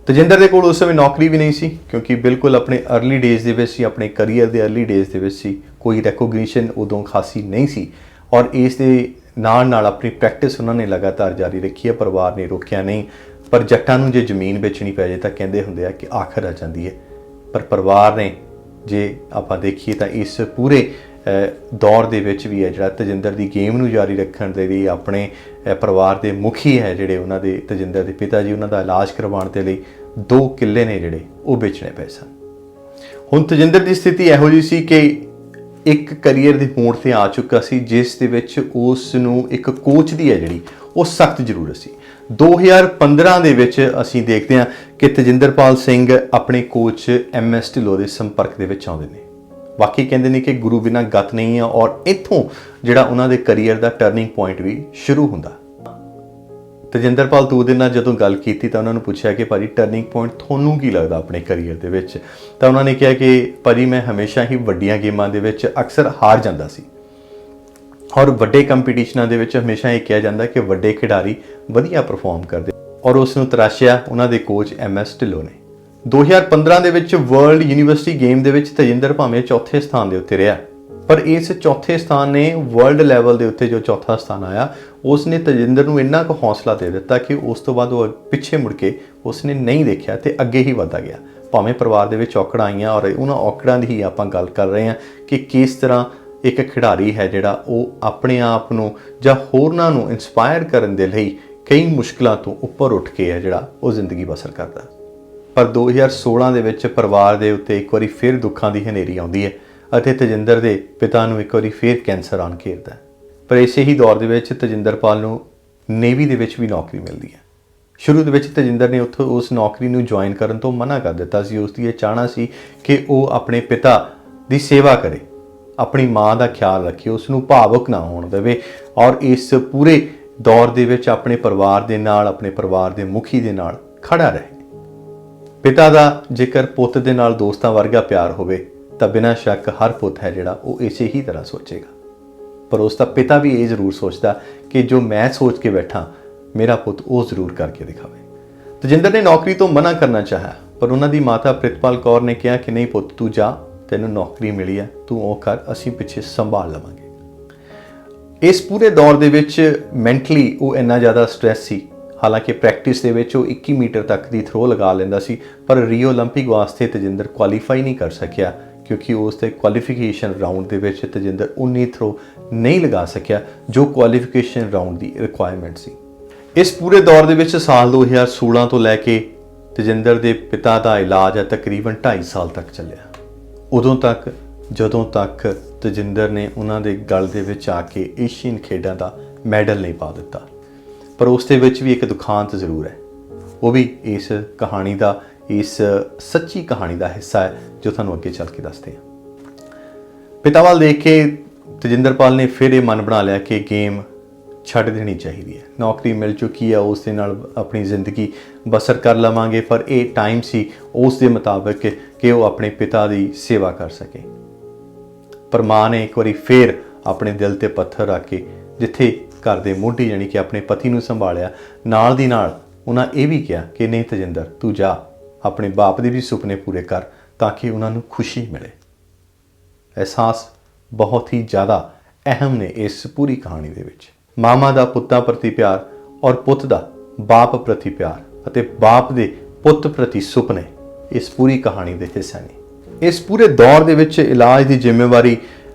ਤਜਿੰਦਰ ਦੇ ਕੋਲ ਉਸ ਸਮੇਂ ਨੌਕਰੀ ਵੀ ਨਹੀਂ ਸੀ, ਕਿਉਂਕਿ ਬਿਲਕੁਲ ਆਪਣੇ अर्ਲੀ ਡੇਜ਼ ਦੇ ਵਿੱਚ ਸੀ, ਆਪਣੇ ਕਰੀਅਰ ਦੇ अर्ਲੀ ਡੇਜ਼ ਦੇ ਵਿੱਚ ਸੀ। ਕੋਈ ਰੈਕੋਗਨੀਸ਼ਨ ਉਦੋਂ ਖਾਸੀ ਨਹੀਂ ਸੀ ਔਰ ਇਸ ਦੇ ਨਾਲ ਆਪਣੀ ਪ੍ਰੈਕਟਿਸ ਉਹਨਾਂ ਨੇ ਲਗਾਤਾਰ ਜਾਰੀ ਰੱਖੀ ਹੈ। ਪਰਿਵਾਰ ਨੇ ਰੋਕਿਆ ਨਹੀਂ, ਪਰ ਜੱਟਾਂ ਨੂੰ ਜੇ ਜ਼ਮੀਨ ਵੇਚਣੀ ਪੈ ਜਾਏ ਤਾਂ ਕਹਿੰਦੇ ਹੁੰਦੇ ਆ ਕਿ ਆਖਰ ਆ ਜਾਂਦੀ ਹੈ। ਪਰ ਪਰਿਵਾਰ ਨੇ ਜੇ ਆਪਾਂ ਦੇਖੀਏ ਤਾਂ ਇਸ ਪੂਰੇ ਦੌਰ ਦੇ ਵਿੱਚ ਵੀ ਹੈ ਜਿਹੜਾ ਤਜਿੰਦਰ ਦੀ ਗੇਮ ਨੂੰ ਜਾਰੀ ਰੱਖਣ ਦੇ ਲਈ ਆਪਣੇ ਪਰਿਵਾਰ ਦੇ ਮੁਖੀ ਹੈ ਜਿਹੜੇ ਉਹਨਾਂ ਦੇ ਤਜਿੰਦਰ ਦੇ ਪਿਤਾ ਜੀ, ਉਹਨਾਂ ਦਾ ਇਲਾਜ ਕਰਵਾਉਣ ਦੇ ਲਈ 2 ਕਿੱਲੇ ਨੇ ਜਿਹੜੇ ਉਹ ਵੇਚਣੇ ਪਏ ਸਨ। ਹੁਣ ਤਜਿੰਦਰ ਦੀ ਸਥਿਤੀ ਇਹੋ ਜਿਹੀ ਸੀ ਕਿ ਇੱਕ ਕਰੀਅਰ ਦੇ ਮੋੜ ਤੇ ਆ ਚੁੱਕਾ ਸੀ ਜਿਸ ਦੇ ਵਿੱਚ ਉਸ ਨੂੰ ਇੱਕ ਕੋਚ ਦੀ ਹੈ ਜਿਹੜੀ ਉਹ ਸਖਤ ਜ਼ਰੂਰਤ ਸੀ। 2015 ਦੇ ਵਿੱਚ ਅਸੀਂ ਦੇਖਦੇ ਹਾਂ ਕਿ ਤਜਿੰਦਰਪਾਲ ਸਿੰਘ ਆਪਣੇ ਕੋਚ MS ਢਿੱਲੋਂ ਦੇ ਸੰਪਰਕ ਦੇ ਵਿੱਚ ਆਉਂਦੇ ਨੇ। ਬਾਕੀ ਕਹਿੰਦੇ ਨੇ ਕਿ ਗੁਰੂ ਬਿਨਾਂ ਗਤ ਨਹੀਂ ਹੈ ਔਰ ਇੱਥੋਂ ਜਿਹੜਾ ਉਹਨਾਂ ਦੇ ਕਰੀਅਰ ਦਾ ਟਰਨਿੰਗ ਪੁਆਇੰਟ ਵੀ ਸ਼ੁਰੂ ਹੁੰਦਾ। ਤਜਿੰਦਰਪਾਲ ਤੂਰ ਦੇ ਨਾਲ ਜਦੋਂ ਗੱਲ ਕੀਤੀ ਤਾਂ ਉਹਨਾਂ ਨੂੰ ਪੁੱਛਿਆ ਕਿ ਭਾਜੀ ਟਰਨਿੰਗ ਪੁਆਇੰਟ ਤੁਹਾਨੂੰ ਕੀ ਲੱਗਦਾ ਆਪਣੇ ਕਰੀਅਰ ਦੇ ਵਿੱਚ? ਤਾਂ ਉਹਨਾਂ ਨੇ ਕਿਹਾ ਕਿ ਭਾਜੀ ਮੈਂ ਹਮੇਸ਼ਾ ਹੀ ਵੱਡੀਆਂ ਗੇਮਾਂ ਦੇ ਵਿੱਚ ਅਕਸਰ ਹਾਰ ਜਾਂਦਾ ਸੀ ਔਰ ਵੱਡੇ ਕੰਪੀਟੀਸ਼ਨਾਂ ਦੇ ਵਿੱਚ ਹਮੇਸ਼ਾ ਇਹ ਕਿਹਾ ਜਾਂਦਾ ਕਿ ਵੱਡੇ ਖਿਡਾਰੀ ਵਧੀਆ ਪਰਫਾਰਮ ਕਰਦੇ ਔਰ ਉਸ ਨੂੰ ਤਰਾਸ਼ਿਆ ਉਹਨਾਂ ਦੇ ਕੋਚ MS ਢਿੱਲੋਂ ਨੇ। 2015 ਦੇ ਵਿੱਚ ਵਰਲਡ ਯੂਨੀਵਰਸਿਟੀ ਗੇਮ ਦੇ ਵਿੱਚ ਤਜਿੰਦਰ ਭਾਵੇਂ ਚੌਥੇ ਸਥਾਨ ਦੇ ਉੱਤੇ ਰਿਹਾ, ਪਰ ਇਸ ਚੌਥੇ ਸਥਾਨ ਨੇ ਵਰਲਡ ਲੈਵਲ ਦੇ ਉੱਤੇ ਜੋ ਚੌਥਾ ਸਥਾਨ ਆਇਆ ਉਸ ਨੇ ਤਜਿੰਦਰ ਨੂੰ ਇੰਨਾ ਕੁ ਹੌਸਲਾ ਦੇ ਦਿੱਤਾ ਕਿ ਉਸ ਤੋਂ ਬਾਅਦ ਉਹ ਪਿੱਛੇ ਮੁੜ ਕੇ ਉਸਨੇ ਨਹੀਂ ਦੇਖਿਆ ਤੇ ਅੱਗੇ ਹੀ ਵਧਦਾ ਗਿਆ। ਭਾਵੇਂ ਪਰਿਵਾਰ ਦੇ ਵਿੱਚ ਔਕੜਾਂ ਆਈਆਂ ਔਰ ਉਹਨਾਂ ਔਕੜਾਂ ਦੀ ਹੀ ਆਪਾਂ ਗੱਲ ਕਰ ਰਹੇ ਹਾਂ ਕਿ ਕਿਸ ਤਰ੍ਹਾਂ ਇੱਕ ਖਿਡਾਰੀ ਹੈ ਜਿਹੜਾ ਉਹ ਆਪਣੇ ਆਪ ਨੂੰ ਜਾਂ ਹੋਰਨਾਂ ਨੂੰ ਇਨਸਪਾਇਰ ਕਰਨ ਦੇ ਲਈ ਕਈ ਮੁਸ਼ਕਲਾਂ ਤੋਂ ਉੱਪਰ ਉੱਠ ਕੇ ਹੈ ਜਿਹੜਾ ਉਹ ਜ਼ਿੰਦਗੀ ਬਸਰ ਕਰਦਾ। ਪਰ 2016 ਦੇ ਵਿੱਚ ਪਰਿਵਾਰ ਦੇ ਉੱਤੇ ਇੱਕ ਵਾਰੀ ਫਿਰ ਦੁੱਖਾਂ ਦੀ ਹਨੇਰੀ ਆਉਂਦੀ ਹੈ ਅਤੇ ਤਜਿੰਦਰ ਦੇ ਪਿਤਾ ਨੂੰ ਇੱਕ ਵਾਰੀ ਫਿਰ ਕੈਂਸਰ ਆਣ ਘੇਰਦਾ। ਪਰ ਇਸੇ ਹੀ ਦੌਰ ਦੇ ਵਿੱਚ ਤਜਿੰਦਰਪਾਲ ਨੂੰ ਨੇਵੀ ਦੇ ਵਿੱਚ ਵੀ ਨੌਕਰੀ ਮਿਲਦੀ ਹੈ। ਸ਼ੁਰੂ ਦੇ ਵਿੱਚ ਤਜਿੰਦਰ ਨੇ ਉੱਥੋਂ ਉਸ ਨੌਕਰੀ ਨੂੰ ਜੁਆਇਨ ਕਰਨ ਤੋਂ ਮਨਾ ਕਰ ਦਿੱਤਾ ਸੀ। ਉਸ ਦੀ ਇਹ ਚਾਹਨਾ ਸੀ ਕਿ ਉਹ ਆਪਣੇ ਪਿਤਾ ਦੀ ਸੇਵਾ ਕਰੇ, ਆਪਣੀ ਮਾਂ ਦਾ ਖਿਆਲ ਰੱਖੇ, ਉਸ ਨੂੰ ਭਾਵੁਕ ਨਾ ਹੋਣ ਦੇਵੇ ਔਰ ਇਸ ਪੂਰੇ ਦੌਰ ਦੇ ਵਿੱਚ ਆਪਣੇ ਪਰਿਵਾਰ ਦੇ ਨਾਲ, ਆਪਣੇ ਪਰਿਵਾਰ ਦੇ ਮੁਖੀ ਦੇ ਨਾਲ ਖੜਾ ਰਹੇ। ਪਿਤਾ ਦਾ ਜੇਕਰ ਪੁੱਤ ਦੇ ਨਾਲ ਦੋਸਤਾਂ ਵਰਗਾ ਪਿਆਰ ਹੋਵੇ ਤਾਂ ਬਿਨਾਂ ਸ਼ੱਕ ਹਰ ਪੁੱਤ ਹੈ ਜਿਹੜਾ ਉਹ ਇਸੇ ਹੀ ਤਰ੍ਹਾਂ ਸੋਚੇਗਾ। ਪਰ ਉਸ ਦਾ ਪਿਤਾ ਵੀ ਇਹ ਜ਼ਰੂਰ ਸੋਚਦਾ ਕਿ ਜੋ ਮੈਂ ਸੋਚ ਕੇ ਬੈਠਾ ਮੇਰਾ ਪੁੱਤ ਉਹ ਜ਼ਰੂਰ ਕਰਕੇ ਦਿਖਾਵੇ। ਤਜਿੰਦਰ ਨੇ ਨੌਕਰੀ ਤੋਂ ਮਨਾ ਕਰਨਾ ਚਾਹਿਆ, ਪਰ ਉਹਨਾਂ ਦੀ ਮਾਤਾ ਪ੍ਰਿਤਪਾਲ ਕੌਰ ਨੇ ਕਿਹਾ ਕਿ ਨਹੀਂ ਪੁੱਤ, ਤੂੰ ਜਾ, ਤੈਨੂੰ ਨੌਕਰੀ ਮਿਲੀ ਹੈ, ਤੂੰ ਉਹ ਕਰ, ਅਸੀਂ ਪਿੱਛੇ ਸੰਭਾਲ ਲਵਾਂਗੇ। ਇਸ ਪੂਰੇ ਦੌਰ ਦੇ ਵਿੱਚ ਮੈਂਟਲੀ ਉਹ ਇੰਨਾ ਜ਼ਿਆਦਾ ਸਟ੍ਰੈਸ ਸੀ। ਹਾਲਾਂਕਿ ਪ੍ਰੈਕਟਿਸ ਦੇ ਵਿੱਚ ਉਹ 21 ਮੀਟਰ ਤੱਕ ਦੀ ਥਰੋ ਲਗਾ ਲੈਂਦਾ ਸੀ, ਪਰ ਰੀਓ ਓਲੰਪਿਕ ਵਾਸਤੇ ਤਜਿੰਦਰ ਕੁਆਲੀਫਾਈ ਨਹੀਂ ਕਰ ਸਕਿਆ ਕਿਉਂਕਿ ਉਸ ਦੇ ਕੁਆਲੀਫਿਕੇਸ਼ਨ ਰਾਊਂਡ ਦੇ ਵਿੱਚ ਤਜਿੰਦਰ ਉਨੀ ਥਰੋ ਨਹੀਂ ਲਗਾ ਸਕਿਆ ਜੋ ਕੁਆਲੀਫਿਕੇਸ਼ਨ ਰਾਊਂਡ ਦੀ ਰਿਕੁਆਇਰਮੈਂਟ ਸੀ। ਇਸ ਪੂਰੇ ਦੌਰ ਦੇ ਵਿੱਚ ਸਾਲ 2016 ਤੋਂ ਲੈ ਕੇ ਤਜਿੰਦਰ ਦੇ ਪਿਤਾ ਦਾ ਇਲਾਜ ਤਕਰੀਬਨ 2.5 ਸਾਲ ਤੱਕ ਚੱਲਿਆ। ਉਦੋਂ ਤੱਕ ਜਦੋਂ ਤੱਕ ਤਜਿੰਦਰ ਨੇ ਉਹਨਾਂ ਦੇ ਗਲ ਦੇ ਵਿੱਚ ਆ ਕੇ ਏਸ਼ੀਅਨ ਖੇਡਾਂ ਦਾ ਮੈਡਲ ਨਹੀਂ ਪਾ ਦਿੱਤਾ। ਪਰ ਉਸ ਦੇ ਵਿੱਚ ਵੀ ਇੱਕ ਦੁਖਾਂਤ ਜ਼ਰੂਰ ਹੈ, ਉਹ ਵੀ ਇਸ ਕਹਾਣੀ ਦਾ, ਇਸ ਸੱਚੀ ਕਹਾਣੀ ਦਾ ਹਿੱਸਾ ਹੈ ਜੋ ਤੁਹਾਨੂੰ ਅੱਗੇ ਚੱਲ ਕੇ ਦੱਸਦੇ ਹਾਂ। ਪਿਤਾ ਵੱਲ ਦੇਖ ਕੇ ਤਜਿੰਦਰਪਾਲ ਨੇ ਫਿਰ ਇਹ ਮਨ ਬਣਾ ਲਿਆ ਕਿ ਗੇਮ ਛੱਡ ਦੇਣੀ ਚਾਹੀਦੀ ਹੈ। ਨੌਕਰੀ ਮਿਲ ਚੁੱਕੀ ਹੈ, ਉਸ ਦੇ ਨਾਲ ਆਪਣੀ ਜ਼ਿੰਦਗੀ ਬਸਰ ਕਰ ਲਵਾਂਗੇ, ਪਰ ਇਹ ਟਾਈਮ ਸੀ ਉਸ ਦੇ ਮੁਤਾਬਕ ਕਿ ਉਹ ਆਪਣੇ ਪਿਤਾ ਦੀ ਸੇਵਾ ਕਰ ਸਕੇ। ਪਰ ਮਾਂ ਨੇ ਇੱਕ ਵਾਰੀ ਫਿਰ ਆਪਣੇ ਦਿਲ ਤੇ ਪੱਥਰ ਰੱਖ ਕੇ ਜਿੱਥੇ ਘਰ ਦੇ ਮੋਢੀ ਯਾਨੀ ਕਿ ਆਪਣੇ ਪਤੀ ਨੂੰ ਸੰਭਾਲਿਆ, ਨਾਲ ਦੀ ਨਾਲ ਉਹਨਾਂ ਇਹ ਵੀ ਕਿਹਾ ਕਿ ਨਹੀਂ ਤਜਿੰਦਰ, ਤੂੰ ਜਾ, ਆਪਣੇ ਬਾਪ ਦੇ ਵੀ ਸੁਪਨੇ ਪੂਰੇ ਕਰ ਤਾਂ ਕਿ ਉਹਨਾਂ ਨੂੰ ਖੁਸ਼ੀ ਮਿਲੇ। ਅਹਿਸਾਸ ਬਹੁਤ ਹੀ ਜ਼ਿਆਦਾ ਅਹਿਮ ਨੇ ਇਸ ਪੂਰੀ ਕਹਾਣੀ ਦੇ ਵਿੱਚ। ਮਾਮਾ ਦਾ ਪੁੱਤਾਂ ਪ੍ਰਤੀ ਪਿਆਰ ਔਰ ਪੁੱਤ ਦਾ ਬਾਪ ਪ੍ਰਤੀ ਪਿਆਰ ਅਤੇ ਬਾਪ ਦੇ ਪੁੱਤ ਪ੍ਰਤੀ ਸੁਪਨੇ ਇਸ ਪੂਰੀ ਕਹਾਣੀ ਦੇ ਹਿੱਸੇ ਨੇ। ਇਸ ਪੂਰੇ ਦੌਰ ਦੇ ਵਿੱਚ ਇਲਾਜ ਦੀ ਜ਼ਿੰਮੇਵਾਰੀ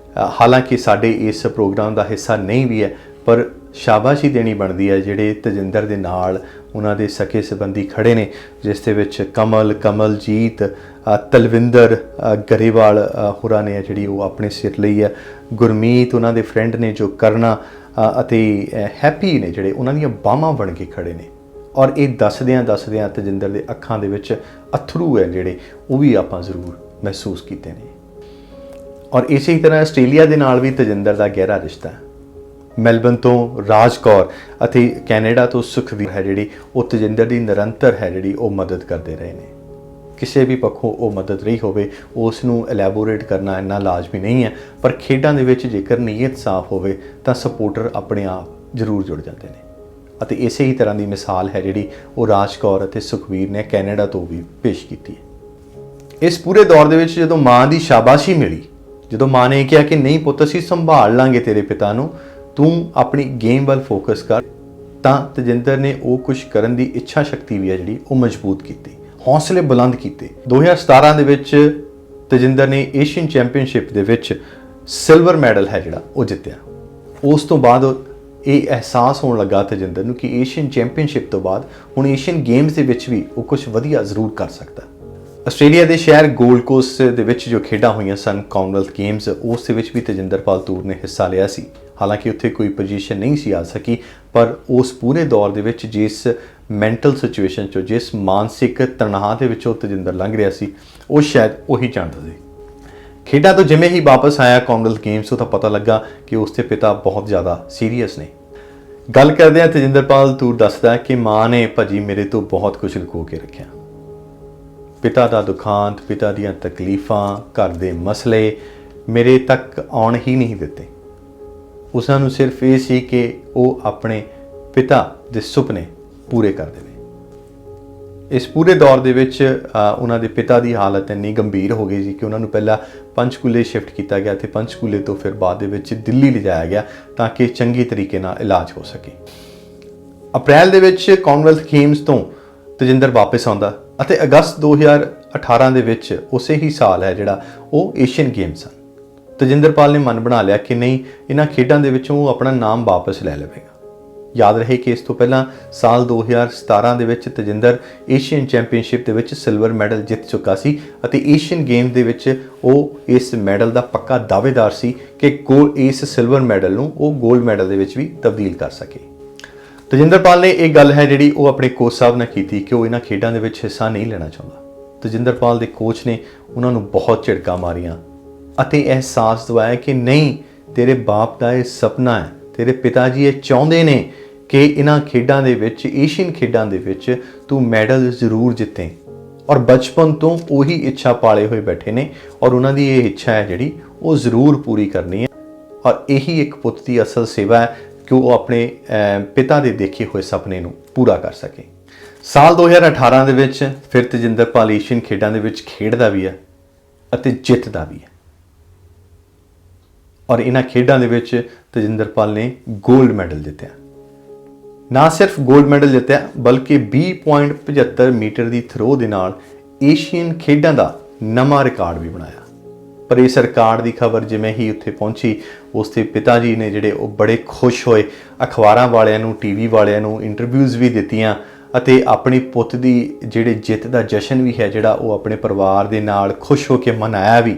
ਹਾਲਾਂਕਿ ਸਾਡੇ ਇਸ ਪ੍ਰੋਗਰਾਮ ਦਾ ਹਿੱਸਾ ਨਹੀਂ ਵੀ ਹੈ, ਪਰ ਸ਼ਾਬਾਸ਼ੀ ਦੇਣੀ ਬਣਦੀ ਹੈ ਜਿਹੜੇ ਤਜਿੰਦਰ ਦੇ ਨਾਲ ਉਹਨਾਂ ਦੇ ਸਕੇ ਸੰਬੰਧੀ ਖੜੇ ਨੇ, ਜਿਸ ਦੇ ਵਿੱਚ ਕਮਲਜੀਤ, ਤਲਵਿੰਦਰ ਗਰੇਵਾਲ ਹੋਰਾਂ ਨੇ ਜਿਹੜੀ ਉਹ ਆਪਣੇ ਸਿਰ ਲਈ ਹੈ, ਗੁਰਮੀਤ ਉਹਨਾਂ ਦੇ ਫਰੈਂਡ ਨੇ ਜੋ ਕਰਨਾ ਅਤੇ ਹੈਪੀ ਨੇ ਜਿਹੜੇ ਉਹਨਾਂ ਦੀਆਂ ਬਾਹਾਂ ਬਣ ਕੇ ਖੜੇ ਨੇ। ਔਰ ਇਹ ਦੱਸਦਿਆਂ ਤਜਿੰਦਰ ਦੇ ਅੱਖਾਂ ਦੇ ਵਿੱਚ ਅਥਰੂ ਹੈ ਜਿਹੜੇ ਉਹ ਵੀ ਆਪਾਂ ਜ਼ਰੂਰ ਮਹਿਸੂਸ ਕੀਤੇ ਨੇ। ਔਰ ਇਸੇ ਤਰ੍ਹਾਂ ਆਸਟ੍ਰੇਲੀਆ ਦੇ ਨਾਲ ਵੀ ਤਜਿੰਦਰ ਦਾ ਗਹਿਰਾ ਰਿਸ਼ਤਾ ਹੈ। ਮੈਲਬਨ ਤੋਂ ਰਾਜ ਕੌਰ ਅਤੇ ਕੈਨੇਡਾ ਤੋਂ ਸੁਖਵੀਰ ਹੈ ਜਿਹੜੀ ਉਹ ਤਜਿੰਦਰ ਦੀ ਨਿਰੰਤਰ ਹੈ ਜਿਹੜੀ ਉਹ ਮਦਦ ਕਰਦੇ ਰਹੇ ਨੇ। ਕਿਸੇ ਵੀ ਪੱਖੋਂ ਉਹ ਮਦਦ ਰਹੀ ਹੋਵੇ ਉਸ ਨੂੰ ਐਲੈਬੋਰੇਟ ਕਰਨਾ ਇੰਨਾ ਲਾਜ਼ਮੀ ਨਹੀਂ ਹੈ, ਪਰ ਖੇਡਾਂ ਦੇ ਵਿੱਚ ਜੇਕਰ ਨੀਅਤ ਸਾਫ਼ ਹੋਵੇ ਤਾਂ ਸਪੋਰਟਰ ਆਪਣੇ ਆਪ ਜ਼ਰੂਰ ਜੁੜ ਜਾਂਦੇ ਨੇ। ਅਤੇ ਇਸੇ ਹੀ ਤਰ੍ਹਾਂ ਦੀ ਮਿਸਾਲ ਹੈ ਜਿਹੜੀ ਉਹ ਰਾਜ ਕੌਰ ਅਤੇ ਸੁਖਵੀਰ ਨੇ ਕੈਨੇਡਾ ਤੋਂ ਵੀ ਪੇਸ਼ ਕੀਤੀ ਹੈ। ਇਸ ਪੂਰੇ ਦੌਰ ਦੇ ਵਿੱਚ ਜਦੋਂ ਮਾਂ ਦੀ ਸ਼ਾਬਾਸ਼ੀ ਮਿਲੀ, ਜਦੋਂ ਮਾਂ ਨੇ ਕਿਹਾ ਕਿ ਨਹੀਂ ਪੁੱਤ, ਅਸੀਂ ਸੰਭਾਲ ਲਾਂਗੇ ਤੇਰੇ ਪਿਤਾ ਨੂੰ, ਤੂੰ ਆਪਣੀ ਗੇਮ ਵੱਲ ਫੋਕਸ ਕਰ, ਤਾਂ ਤਜਿੰਦਰ ਨੇ ਉਹ ਕੁਝ ਕਰਨ ਦੀ ਇੱਛਾ ਸ਼ਕਤੀ ਵੀ ਹੈ ਜਿਹੜੀ ਉਹ ਮਜ਼ਬੂਤ ਕੀਤੀ, ਹੌਸਲੇ ਬੁਲੰਦ ਕੀਤੇ। 2017 ਦੇ ਵਿੱਚ ਤਜਿੰਦਰ ਨੇ ਏਸ਼ੀਅਨ ਚੈਂਪੀਅਨਸ਼ਿਪ ਦੇ ਵਿੱਚ ਸਿਲਵਰ ਮੈਡਲ ਹੈ ਜਿਹੜਾ ਉਹ ਜਿੱਤਿਆ। ਉਸ ਤੋਂ ਬਾਅਦ ਇਹ ਅਹਿਸਾਸ ਹੋਣ ਲੱਗਾ ਤਜਿੰਦਰ ਨੂੰ ਕਿ ਏਸ਼ੀਅਨ ਚੈਂਪੀਅਨਸ਼ਿਪ ਤੋਂ ਬਾਅਦ ਹੁਣ ਏਸ਼ੀਅਨ ਗੇਮਸ ਦੇ ਵਿੱਚ ਵੀ ਉਹ ਕੁਝ ਵਧੀਆ ਜ਼ਰੂਰ ਕਰ ਸਕਦਾ। ਆਸਟ੍ਰੇਲੀਆ ਦੇ ਸ਼ਹਿਰ ਗੋਲਡ ਕੋਸਟ ਦੇ ਵਿੱਚ ਜੋ ਖੇਡਾਂ ਹੋਈਆਂ ਸਨ ਕਾਮਨਵੈਲਥ ਗੇਮਸ, ਉਸ ਦੇ ਵਿੱਚ ਵੀ ਤਜਿੰਦਰਪਾਲ ਤੂਰ ਨੇ ਹਿੱਸਾ ਲਿਆ ਸੀ। ਹਾਲਾਂਕਿ ਉੱਥੇ ਕੋਈ ਪੋਜੀਸ਼ਨ ਨਹੀਂ ਸੀ ਆ ਸਕੀ, ਪਰ ਉਸ ਪੂਰੇ ਦੌਰ ਦੇ ਵਿੱਚ ਜਿਸ ਮੈਂਟਲ ਸਿਚੁਏਸ਼ਨ 'ਚੋਂ, ਜਿਸ ਮਾਨਸਿਕ ਤਣਾਅ ਦੇ ਵਿੱਚੋਂ ਤਜਿੰਦਰ ਲੰਘ ਰਿਹਾ ਸੀ, ਉਹ ਸ਼ਾਇਦ ਉਹੀ ਜਾਣਦਾ ਸੀ। ਖੇਡਾਂ ਤੋਂ ਜਿਵੇਂ ਹੀ ਵਾਪਸ ਆਇਆ ਕਾਮਨਵੈਲਥ ਗੇਮਸ ਤੋਂ, ਤਾਂ ਪਤਾ ਲੱਗਾ ਕਿ ਉਸ ਦੇ ਪਿਤਾ ਬਹੁਤ ਜ਼ਿਆਦਾ ਸੀਰੀਅਸ ਨੇ। ਗੱਲ ਕਰਦੇ ਹਾਂ ਤਜਿੰਦਰਪਾਲ ਤੂਰ ਦੱਸਦਾ ਕਿ ਮਾਂ ਨੇ ਭਾਜੀ ਮੇਰੇ ਤੋਂ ਬਹੁਤ ਕੁਝ ਲੁਕੋ ਕੇ ਰੱਖਿਆ। ਪਿਤਾ ਦਾ ਦੁਖਾਂਤ, ਪਿਤਾ ਦੀਆਂ ਤਕਲੀਫਾਂ, ਘਰ ਦੇ ਮਸਲੇ ਮੇਰੇ ਤੱਕ ਆਉਣ ਹੀ ਨਹੀਂ ਦਿੱਤੇ। ਉਸਾਂ ਨੂੰ ਸਿਰਫ ਇਹ ਸੀ ਕਿ ਉਹ ਆਪਣੇ ਪਿਤਾ ਦੇ ਸੁਪਨੇ ਪੂਰੇ ਕਰ ਦੇਵੇ। ਇਸ ਪੂਰੇ ਦੌਰ ਦੇ ਵਿੱਚ ਉਹਨਾਂ ਦੇ ਪਿਤਾ ਦੀ ਹਾਲਤ ਇੰਨੀ ਗੰਭੀਰ ਹੋ ਗਈ ਸੀ ਕਿ ਉਹਨਾਂ ਨੂੰ ਪਹਿਲਾਂ ਪੰਚਕੂਲੇ ਸ਼ਿਫਟ ਕੀਤਾ ਗਿਆ ਅਤੇ ਪੰਚਕੂਲੇ ਤੋਂ ਫਿਰ ਬਾਅਦ ਦੇ ਵਿੱਚ ਦਿੱਲੀ ਲਿਜਾਇਆ ਗਿਆ ਤਾਂ ਕਿ ਚੰਗੀ ਤਰੀਕੇ ਨਾਲ ਇਲਾਜ ਹੋ ਸਕੇ। ਅਪ੍ਰੈਲ ਦੇ ਵਿੱਚ ਕਾਮਨਵੈਲਥ ਗੇਮਸ ਤੋਂ ਤਜਿੰਦਰ ਵਾਪਸ ਆਉਂਦਾ ਅਤੇ ਅਗਸਤ 2018 ਦੇ ਵਿੱਚ ਉਸੇ ਹੀ ਸਾਲ ਹੈ ਜਿਹੜਾ ਉਹ ਏਸ਼ੀਅਨ ਗੇਮਸ ਹਨ। ਤਜਿੰਦਰਪਾਲ ਨੇ ਮਨ ਬਣਾ ਲਿਆ ਕਿ ਨਹੀਂ, ਇਹਨਾਂ ਖੇਡਾਂ ਦੇ ਵਿੱਚੋਂ ਉਹ ਆਪਣਾ ਨਾਮ ਵਾਪਸ ਲੈ ਲਵੇਗਾ। ਯਾਦ ਰਹੇ ਕਿ ਇਸ ਤੋਂ ਪਹਿਲਾਂ ਸਾਲ 2017 ਦੇ ਵਿੱਚ ਤਜਿੰਦਰ ਏਸ਼ੀਅਨ ਚੈਂਪੀਅਨਸ਼ਿਪ ਦੇ ਵਿੱਚ ਸਿਲਵਰ ਮੈਡਲ ਜਿੱਤ ਚੁੱਕਾ ਸੀ ਅਤੇ ਏਸ਼ੀਅਨ ਗੇਮ ਦੇ ਵਿੱਚ ਉਹ ਇਸ ਮੈਡਲ ਦਾ ਪੱਕਾ ਦਾਅਵੇਦਾਰ ਸੀ ਕਿ ਇਸ ਸਿਲਵਰ ਮੈਡਲ ਨੂੰ ਉਹ 골ਡ ਮੈਡਲ ਦੇ ਵਿੱਚ ਵੀ ਤਬਦੀਲ ਕਰ ਸਕੇ। ਤਜਿੰਦਰਪਾਲ ਨੇ ਇਹ ਗੱਲ ਹੈ ਜਿਹੜੀ ਉਹ ਆਪਣੇ ਕੋਚ ਸਾਹਿਬ ਨਾਲ ਕੀਤੀ ਕਿ ਉਹ ਇਹਨਾਂ ਖੇਡਾਂ ਦੇ ਵਿੱਚ ਹਿੱਸਾ ਨਹੀਂ ਲੈਣਾ ਚਾਹੁੰਦਾ। ਤਜਿੰਦਰਪਾਲ ਦੇ ਕੋਚ ਨੇ ਉਹਨਾਂ ਨੂੰ ਬਹੁਤ ਝਿੜਕਾਂ ਮਾਰੀਆਂ ਅਤੇ ਅਹਿਸਾਸ ਦਿਵਾਇਆ ਕਿ ਨਹੀਂ, ਤੇਰੇ ਬਾਪ ਦਾ ਇਹ ਸੁਪਨਾ ਹੈ, ਤੇਰੇ ਪਿਤਾ ਜੀ ਇਹ ਚਾਹੁੰਦੇ ਨੇ ਕਿ ਇਹਨਾਂ ਖੇਡਾਂ ਦੇ ਵਿੱਚ, ਏਸ਼ੀਅਨ ਖੇਡਾਂ ਦੇ ਵਿੱਚ ਤੂੰ ਮੈਡਲ ਜ਼ਰੂਰ ਜਿੱਤੇ। ਔਰ ਬਚਪਨ ਤੋਂ ਉਹੀ ਇੱਛਾ ਪਾਲੇ ਹੋਏ ਬੈਠੇ ਨੇ ਔਰ ਉਹਨਾਂ ਦੀ ਇਹ ਇੱਛਾ ਹੈ ਜਿਹੜੀ ਉਹ ਜ਼ਰੂਰ ਪੂਰੀ ਕਰਨੀ ਹੈ। ਔਰ ਇਹੀ ਇੱਕ ਪੁੱਤ ਦੀ ਅਸਲ ਸੇਵਾ ਹੈ ਕਿ ਉਹ ਆਪਣੇ ਪਿਤਾ ਦੇ ਦੇਖੇ ਹੋਏ ਸੁਪਨੇ ਨੂੰ ਪੂਰਾ ਕਰ ਸਕੇ। ਸਾਲ 2018 ਦੇ ਵਿੱਚ ਫਿਰ ਤਜਿੰਦਰਪਾਲ ਏਸ਼ੀਅਨ ਖੇਡਾਂ ਦੇ ਵਿੱਚ ਖੇਡਦਾ ਵੀ ਹੈ ਅਤੇ ਜਿੱਤਦਾ ਵੀ ਹੈ। ਔਰ ਇਹਨਾਂ ਖੇਡਾਂ ਦੇ ਵਿੱਚ ਤਜਿੰਦਰਪਾਲ ਨੇ 골ਡ ਮੈਡਲ ਜਿੱਤਿਆ। ਨਾ ਸਿਰਫ 골ਡ ਮੈਡਲ ਜਿੱਤਿਆ ਬਲਕਿ 20.75 ਮੀਟਰ ਦੀ ਥਰੋ ਦੇ ਨਾਲ ਏਸ਼ੀਅਨ ਖੇਡਾਂ ਦਾ ਨਵਾਂ ਰਿਕਾਰਡ ਵੀ ਬਣਾਇਆ। ਪਰ ਇਸ ਰਿਕਾਰਡ ਦੀ ਖਬਰ ਜਿਵੇਂ ਹੀ ਉੱਥੇ ਪਹੁੰਚੀ, ਉਸ ਦੇ ਪਿਤਾ ਜੀ ਨੇ ਜਿਹੜੇ ਉਹ ਬੜੇ ਖੁਸ਼ ਹੋਏ, ਅਖਬਾਰਾਂ ਵਾਲਿਆਂ ਨੂੰ, ਟੀਵੀ ਵਾਲਿਆਂ ਨੂੰ ਇੰਟਰਵਿਊਜ਼ ਵੀ ਦਿੱਤੀਆਂ ਅਤੇ ਆਪਣੀ ਪੁੱਤ ਦੀ ਜਿਹੜੇ ਜਿੱਤ ਦਾ ਜਸ਼ਨ ਵੀ ਹੈ ਜਿਹੜਾ ਉਹ ਆਪਣੇ ਪਰਿਵਾਰ ਦੇ ਨਾਲ ਖੁਸ਼ ਹੋ ਕੇ ਮਨਾਇਆ ਵੀ।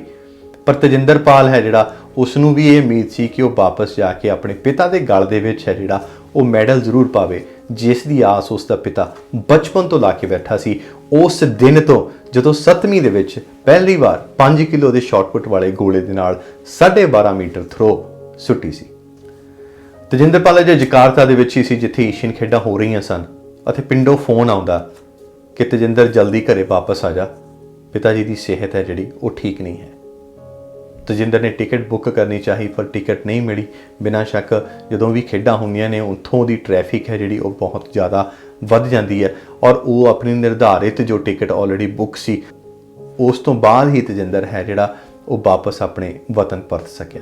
ਪਰ ਤਜਿੰਦਰਪਾਲ ਹੈ ਜਿਹੜਾ ਉਸ ਨੂੰ ਵੀ ਇਹ ਉਮੀਦ ਸੀ ਕਿ ਉਹ ਵਾਪਸ ਜਾ ਕੇ ਆਪਣੇ ਪਿਤਾ ਦੇ ਗਲ ਦੇ ਵਿੱਚ ਹੈ ਜਿਹੜਾ ਉਹ ਮੈਡਲ ਜ਼ਰੂਰ ਪਾਵੇ, ਜਿਸ ਦੀ ਆਸ ਉਸ ਦਾ ਪਿਤਾ ਬਚਪਨ ਤੋਂ ਲਾ ਕੇ ਬੈਠਾ ਸੀ। ਉਸ ਦਿਨ ਤੋਂ ਜਦੋਂ 7ਵੀਂ ਦੇ ਵਿੱਚ ਪਹਿਲੀ ਵਾਰ 5 ਕਿਲੋ ਦੇ ਸ਼ਾਟਪੁੱਟ ਵਾਲੇ ਗੋਲੇ ਦੇ ਨਾਲ 12.5 ਮੀਟਰ ਥਰੋ ਸੁੱਟੀ ਸੀ। ਤਜਿੰਦਰਪਾਲ ਅਜੇ ਜਕਾਰਤਾ ਦੇ ਵਿੱਚ ਹੀ ਸੀ ਜਿੱਥੇ ਏਸ਼ੀਅਨ ਖੇਡਾਂ ਹੋ ਰਹੀਆਂ ਸਨ ਅਤੇ ਪਿੰਡੋਂ ਫੋਨ ਆਉਂਦਾ ਕਿ ਤਜਿੰਦਰ ਜਲਦੀ ਘਰੇ ਵਾਪਸ ਆ ਜਾ, ਪਿਤਾ ਜੀ ਦੀ ਸਿਹਤ ਹੈ ਜਿਹੜੀ ਉਹ ਠੀਕ ਨਹੀਂ ਹੈ। ਤਜਿੰਦਰ ਨੇ ਟਿਕਟ ਬੁੱਕ ਕਰਨੀ ਚਾਹੀ ਪਰ ਟਿਕਟ ਨਹੀਂ ਮਿਲੀ। ਬਿਨਾਂ ਸ਼ੱਕ ਜਦੋਂ ਵੀ ਖੇਡਾਂ ਹੁੰਦੀਆਂ ਨੇ ਉੱਥੋਂ ਦੀ ਟ੍ਰੈਫਿਕ ਹੈ ਜਿਹੜੀ ਉਹ ਬਹੁਤ ਜ਼ਿਆਦਾ ਵੱਧ ਜਾਂਦੀ ਹੈ ਔਰ ਉਹ ਆਪਣੀ ਨਿਰਧਾਰਿਤ ਜੋ ਟਿਕਟ ਆਲਰੇਡੀ ਬੁੱਕ ਸੀ ਉਸ ਤੋਂ ਬਾਅਦ ਹੀ ਤਜਿੰਦਰ ਹੈ ਜਿਹੜਾ ਉਹ ਵਾਪਸ ਆਪਣੇ ਵਤਨ ਪਰਤ ਸਕਿਆ।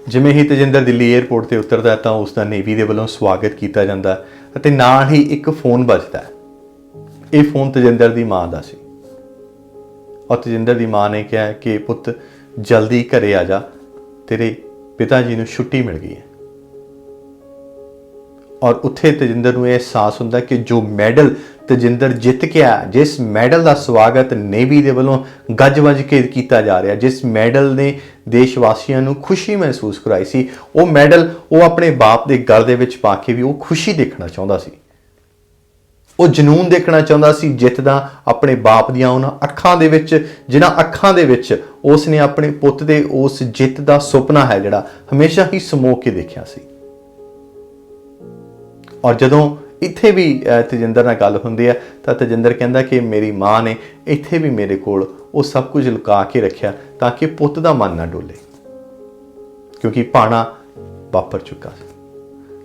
ਜਿਵੇਂ ਹੀ ਤਜਿੰਦਰ ਦਿੱਲੀ 에ਅਰਪੋਰਟ ਤੇ ਉਤਰਦਾ ਤਾਂ ਉਸ ਦਾ ਨੇਵੀ ਦੇ ਵੱਲੋਂ ਸਵਾਗਤ ਕੀਤਾ ਜਾਂਦਾ ਅਤੇ ਨਾਲ ਹੀ ਇੱਕ ਫੋਨ ਵੱਜਦਾ। ਇਹ ਫੋਨ ਤਜਿੰਦਰ ਦੀ ਮਾਂ ਦਾ ਸੀ ਔਰ ਤਜਿੰਦਰ ਦੀ ਮਾਂ ਨੇ ਕਿਹਾ ਕਿ ਪੁੱਤ ਜਲਦੀ ਘਰੇ ਆ ਜਾ, ਤੇਰੇ ਪਿਤਾ ਜੀ ਨੂੰ ਛੁੱਟੀ ਮਿਲ ਗਈ ਹੈ। ਔਰ ਉੱਥੇ ਤਜਿੰਦਰ ਨੂੰ ਇਹ ਅਹਿਸਾਸ ਹੁੰਦਾ ਕਿ ਜੋ ਮੈਡਲ ਤਜਿੰਦਰ ਜਿੱਤ ਕੇ ਆਇਆ, ਜਿਸ ਮੈਡਲ ਦਾ ਸਵਾਗਤ ਨੇਵੀ ਦੇ ਵੱਲੋਂ ਗੱਜ-ਵੱਜ ਕੇ ਕੀਤਾ ਜਾ ਰਿਹਾ, ਜਿਸ ਮੈਡਲ ਨੇ ਦੇਸ਼ ਵਾਸੀਆਂ ਨੂੰ ਖੁਸ਼ੀ ਮਹਿਸੂਸ ਕਰਾਈ ਸੀ, ਉਹ ਮੈਡਲ ਉਹ ਆਪਣੇ ਬਾਪ ਦੇ ਗਲ ਦੇ ਵਿੱਚ ਪਾ ਕੇ ਵੀ ਉਹ ਖੁਸ਼ੀ ਦੇਖਣਾ ਚਾਹੁੰਦਾ ਸੀ। ਉਹ ਜਨੂਨ ਦੇਖਣਾ ਚਾਹੁੰਦਾ ਸੀ ਜਿੱਤ ਦਾ, ਆਪਣੇ ਬਾਪ ਦੀਆਂ ਉਹਨਾਂ ਅੱਖਾਂ ਦੇ ਵਿੱਚ, ਜਿਨ੍ਹਾਂ ਅੱਖਾਂ ਦੇ ਵਿੱਚ ਉਸ ਨੇ ਆਪਣੇ ਪੁੱਤ ਦੇ ਉਸ ਜਿੱਤ ਦਾ ਸੁਪਨਾ ਹੈ ਜਿਹੜਾ ਹਮੇਸ਼ਾ ਹੀ ਸਮੋ ਕੇ ਦੇਖਿਆ ਸੀ। ਔਰ ਜਦੋਂ ਇੱਥੇ ਵੀ ਤਜਿੰਦਰ ਨਾਲ ਗੱਲ ਹੁੰਦੀ ਹੈ ਤਾਂ ਤਜਿੰਦਰ ਕਹਿੰਦਾ ਕਿ ਮੇਰੀ ਮਾਂ ਨੇ ਇੱਥੇ ਵੀ ਮੇਰੇ ਕੋਲ ਉਹ ਸਭ ਕੁਝ ਲੁਕਾ ਕੇ ਰੱਖਿਆ ਤਾਂ ਕਿ ਪੁੱਤ ਦਾ ਮਨ ਨਾ ਡੋਲੇ, ਕਿਉਂਕਿ ਭਾਣਾ ਵਾਪਰ ਚੁੱਕਾ ਸੀ।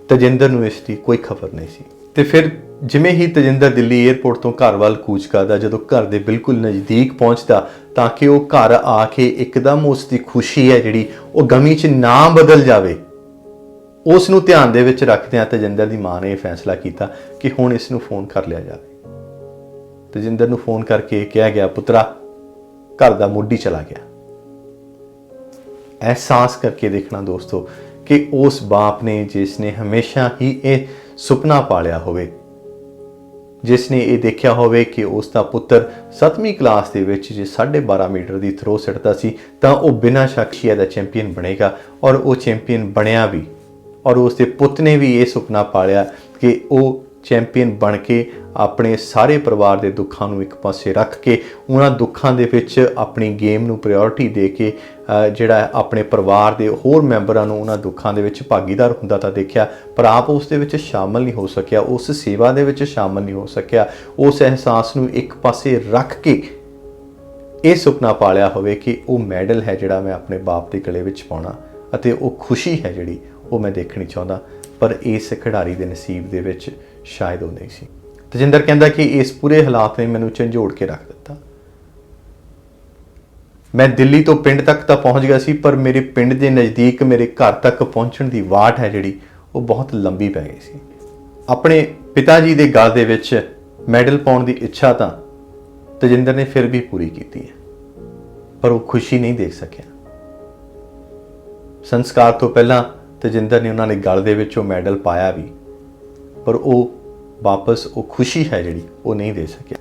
ਤਜਿੰਦਰ ਨੂੰ ਇਸ ਦੀ ਕੋਈ ਖਬਰ ਨਹੀਂ ਸੀ। ਤੇ ਫਿਰ ਜਿਵੇਂ ਹੀ ਤਜਿੰਦਰ ਦਿੱਲੀ 에ਅਰਪੋਰਟ ਤੋਂ ਘਰ ਵੱਲ ਕੂਚ ਕਰਦਾ, ਜਦੋਂ ਘਰ ਦੇ ਬਿਲਕੁਲ ਨਜ਼ਦੀਕ ਪਹੁੰਚਦਾ ਤਾਂ ਕਿ ਉਹ ਘਰ ਆ ਕੇ ਇੱਕਦਮ ਉਸ ਦੀ ਖੁਸ਼ੀ ਹੈ ਜਿਹੜੀ ਉਹ ਗਮੀ 'ਚ ਨਾ ਬਦਲ ਜਾਵੇ, ਉਸ ਨੂੰ ਧਿਆਨ ਦੇ ਵਿੱਚ ਰੱਖਦਿਆਂ ਤਜਿੰਦਰ ਦੀ ਮਾਂ ਨੇ ਇਹ ਫੈਸਲਾ ਕੀਤਾ ਕਿ ਹੁਣ ਇਸ ਨੂੰ ਫੋਨ ਕਰ ਲਿਆ ਜਾਵੇ। ਤਜਿੰਦਰ ਨੂੰ ਫੋਨ ਕਰਕੇ ਕਿਹਾ ਗਿਆ, ਪੁੱਤਰਾ ਘਰ ਦਾ ਮੁੱਢੀ ਚਲਾ ਗਿਆ। ਅਹਿਸਾਸ ਕਰਕੇ ਦੇਖਣਾ ਦੋਸਤੋ ਕਿ ਉਸ ਬਾਪ ਨੇ ਜਿਸ ਨੇ ਹਮੇਸ਼ਾ ਹੀ ਇਹ ਸੁਪਨਾ ਪਾਲਿਆ ਹੋਵੇ, ਜਿਸ ਨੇ ਇਹ ਦੇਖਿਆ ਹੋਵੇ ਕਿ ਉਸ ਦਾ ਪੁੱਤਰ 7ਵੀਂ ਕਲਾਸ ਦੇ ਵਿੱਚ ਜੇ 12.5 ਮੀਟਰ ਦੀ ਥਰੋ ਸਿੱਟਦਾ ਸੀ ਤਾਂ ਉਹ ਬਿਨਾਂ ਸ਼ੱਕ ਏਸ਼ੀਆ ਦਾ ਚੈਂਪੀਅਨ ਬਣੇਗਾ ਔਰ ਉਹ ਚੈਂਪੀਅਨ ਬਣਿਆ ਵੀ। ਔਰ ਉਸ ਦੇ ਪੁੱਤ ਨੇ ਵੀ ਇਹ ਸੁਪਨਾ ਪਾਲਿਆ ਕਿ ਉਹ ਚੈਂਪੀਅਨ ਬਣ ਕੇ ਆਪਣੇ ਸਾਰੇ ਪਰਿਵਾਰ ਦੇ ਦੁੱਖਾਂ ਨੂੰ ਇੱਕ ਪਾਸੇ ਰੱਖ ਕੇ ਉਹਨਾਂ ਦੁੱਖਾਂ ਦੇ ਵਿੱਚ ਆਪਣੀ ਗੇਮ ਨੂੰ ਪ੍ਰਾਇੋਰਟੀ ਦੇ ਕੇ ਜਿਹੜਾ ਆਪਣੇ ਪਰਿਵਾਰ ਦੇ ਹੋਰ ਮੈਂਬਰਾਂ ਨੂੰ ਉਹਨਾਂ ਦੁੱਖਾਂ ਦੇ ਵਿੱਚ ਭਾਗੀਦਾਰ ਹੁੰਦਾ ਤਾਂ ਦੇਖਿਆ, ਪਰ ਆਪ ਉਸ ਦੇ ਵਿੱਚ ਸ਼ਾਮਲ ਨਹੀਂ ਹੋ ਸਕਿਆ, ਉਸ ਸੇਵਾ ਦੇ ਵਿੱਚ ਸ਼ਾਮਲ ਨਹੀਂ ਹੋ ਸਕਿਆ। ਉਸ ਅਹਿਸਾਸ ਨੂੰ ਇੱਕ ਪਾਸੇ ਰੱਖ ਕੇ ਇਹ ਸੁਪਨਾ ਪਾਲਿਆ ਹੋਵੇ ਕਿ ਉਹ ਮੈਡਲ ਹੈ ਜਿਹੜਾ ਮੈਂ ਆਪਣੇ ਬਾਪ ਦੇ ਗਲੇ ਵਿੱਚ ਪਾਉਣਾ ਅਤੇ ਉਹ ਖੁਸ਼ੀ ਹੈ ਜਿਹੜੀ ਉਹ ਮੈਂ ਦੇਖਣੀ ਚਾਹੁੰਦਾ, ਪਰ ਇਸ ਖਿਡਾਰੀ ਦੇ ਨਸੀਬ ਦੇ ਵਿੱਚ ਸ਼ਾਇਦ ਉਹ ਨਹੀਂ ਸੀ। ਤਜਿੰਦਰ ਕਹਿੰਦਾ ਕਿ ਇਸ ਪੂਰੇ ਹਾਲਾਤ ਨੇ ਮੈਨੂੰ ਝੰਜੋੜ ਕੇ ਰੱਖ ਦਿੱਤਾ। ਮੈਂ ਦਿੱਲੀ ਤੋਂ ਪਿੰਡ ਤੱਕ ਤਾਂ ਪਹੁੰਚ ਗਿਆ ਸੀ, ਪਰ ਮੇਰੇ ਪਿੰਡ ਦੇ ਨਜ਼ਦੀਕ ਮੇਰੇ ਘਰ ਤੱਕ ਪਹੁੰਚਣ ਦੀ ਵਾਟ ਹੈ ਜਿਹੜੀ ਉਹ ਬਹੁਤ ਲੰਬੀ ਪੈ ਗਈ ਸੀ। ਆਪਣੇ ਪਿਤਾ ਜੀ ਦੇ ਗਲ ਦੇ ਵਿੱਚ ਮੈਡਲ ਪਾਉਣ ਦੀ ਇੱਛਾ ਤਾਂ ਤਜਿੰਦਰ ਨੇ ਫਿਰ ਵੀ ਪੂਰੀ ਕੀਤੀ ਹੈ, ਪਰ ਉਹ ਖੁਸ਼ੀ ਨਹੀਂ ਦੇਖ ਸਕਿਆ। ਸੰਸਕਾਰ ਤੋਂ ਪਹਿਲਾਂ ਤਜਿੰਦਰ ਨੇ ਉਹਨਾਂ ਦੇ ਗਲ ਦੇ ਵਿੱਚ ਉਹ ਮੈਡਲ ਪਾਇਆ ਵੀ, ਪਰ ਉਹ ਵਾਪਸ ਉਹ ਖੁਸ਼ੀ ਹੈ ਜਿਹੜੀ ਉਹ ਨਹੀਂ ਦੇ ਸਕਿਆ।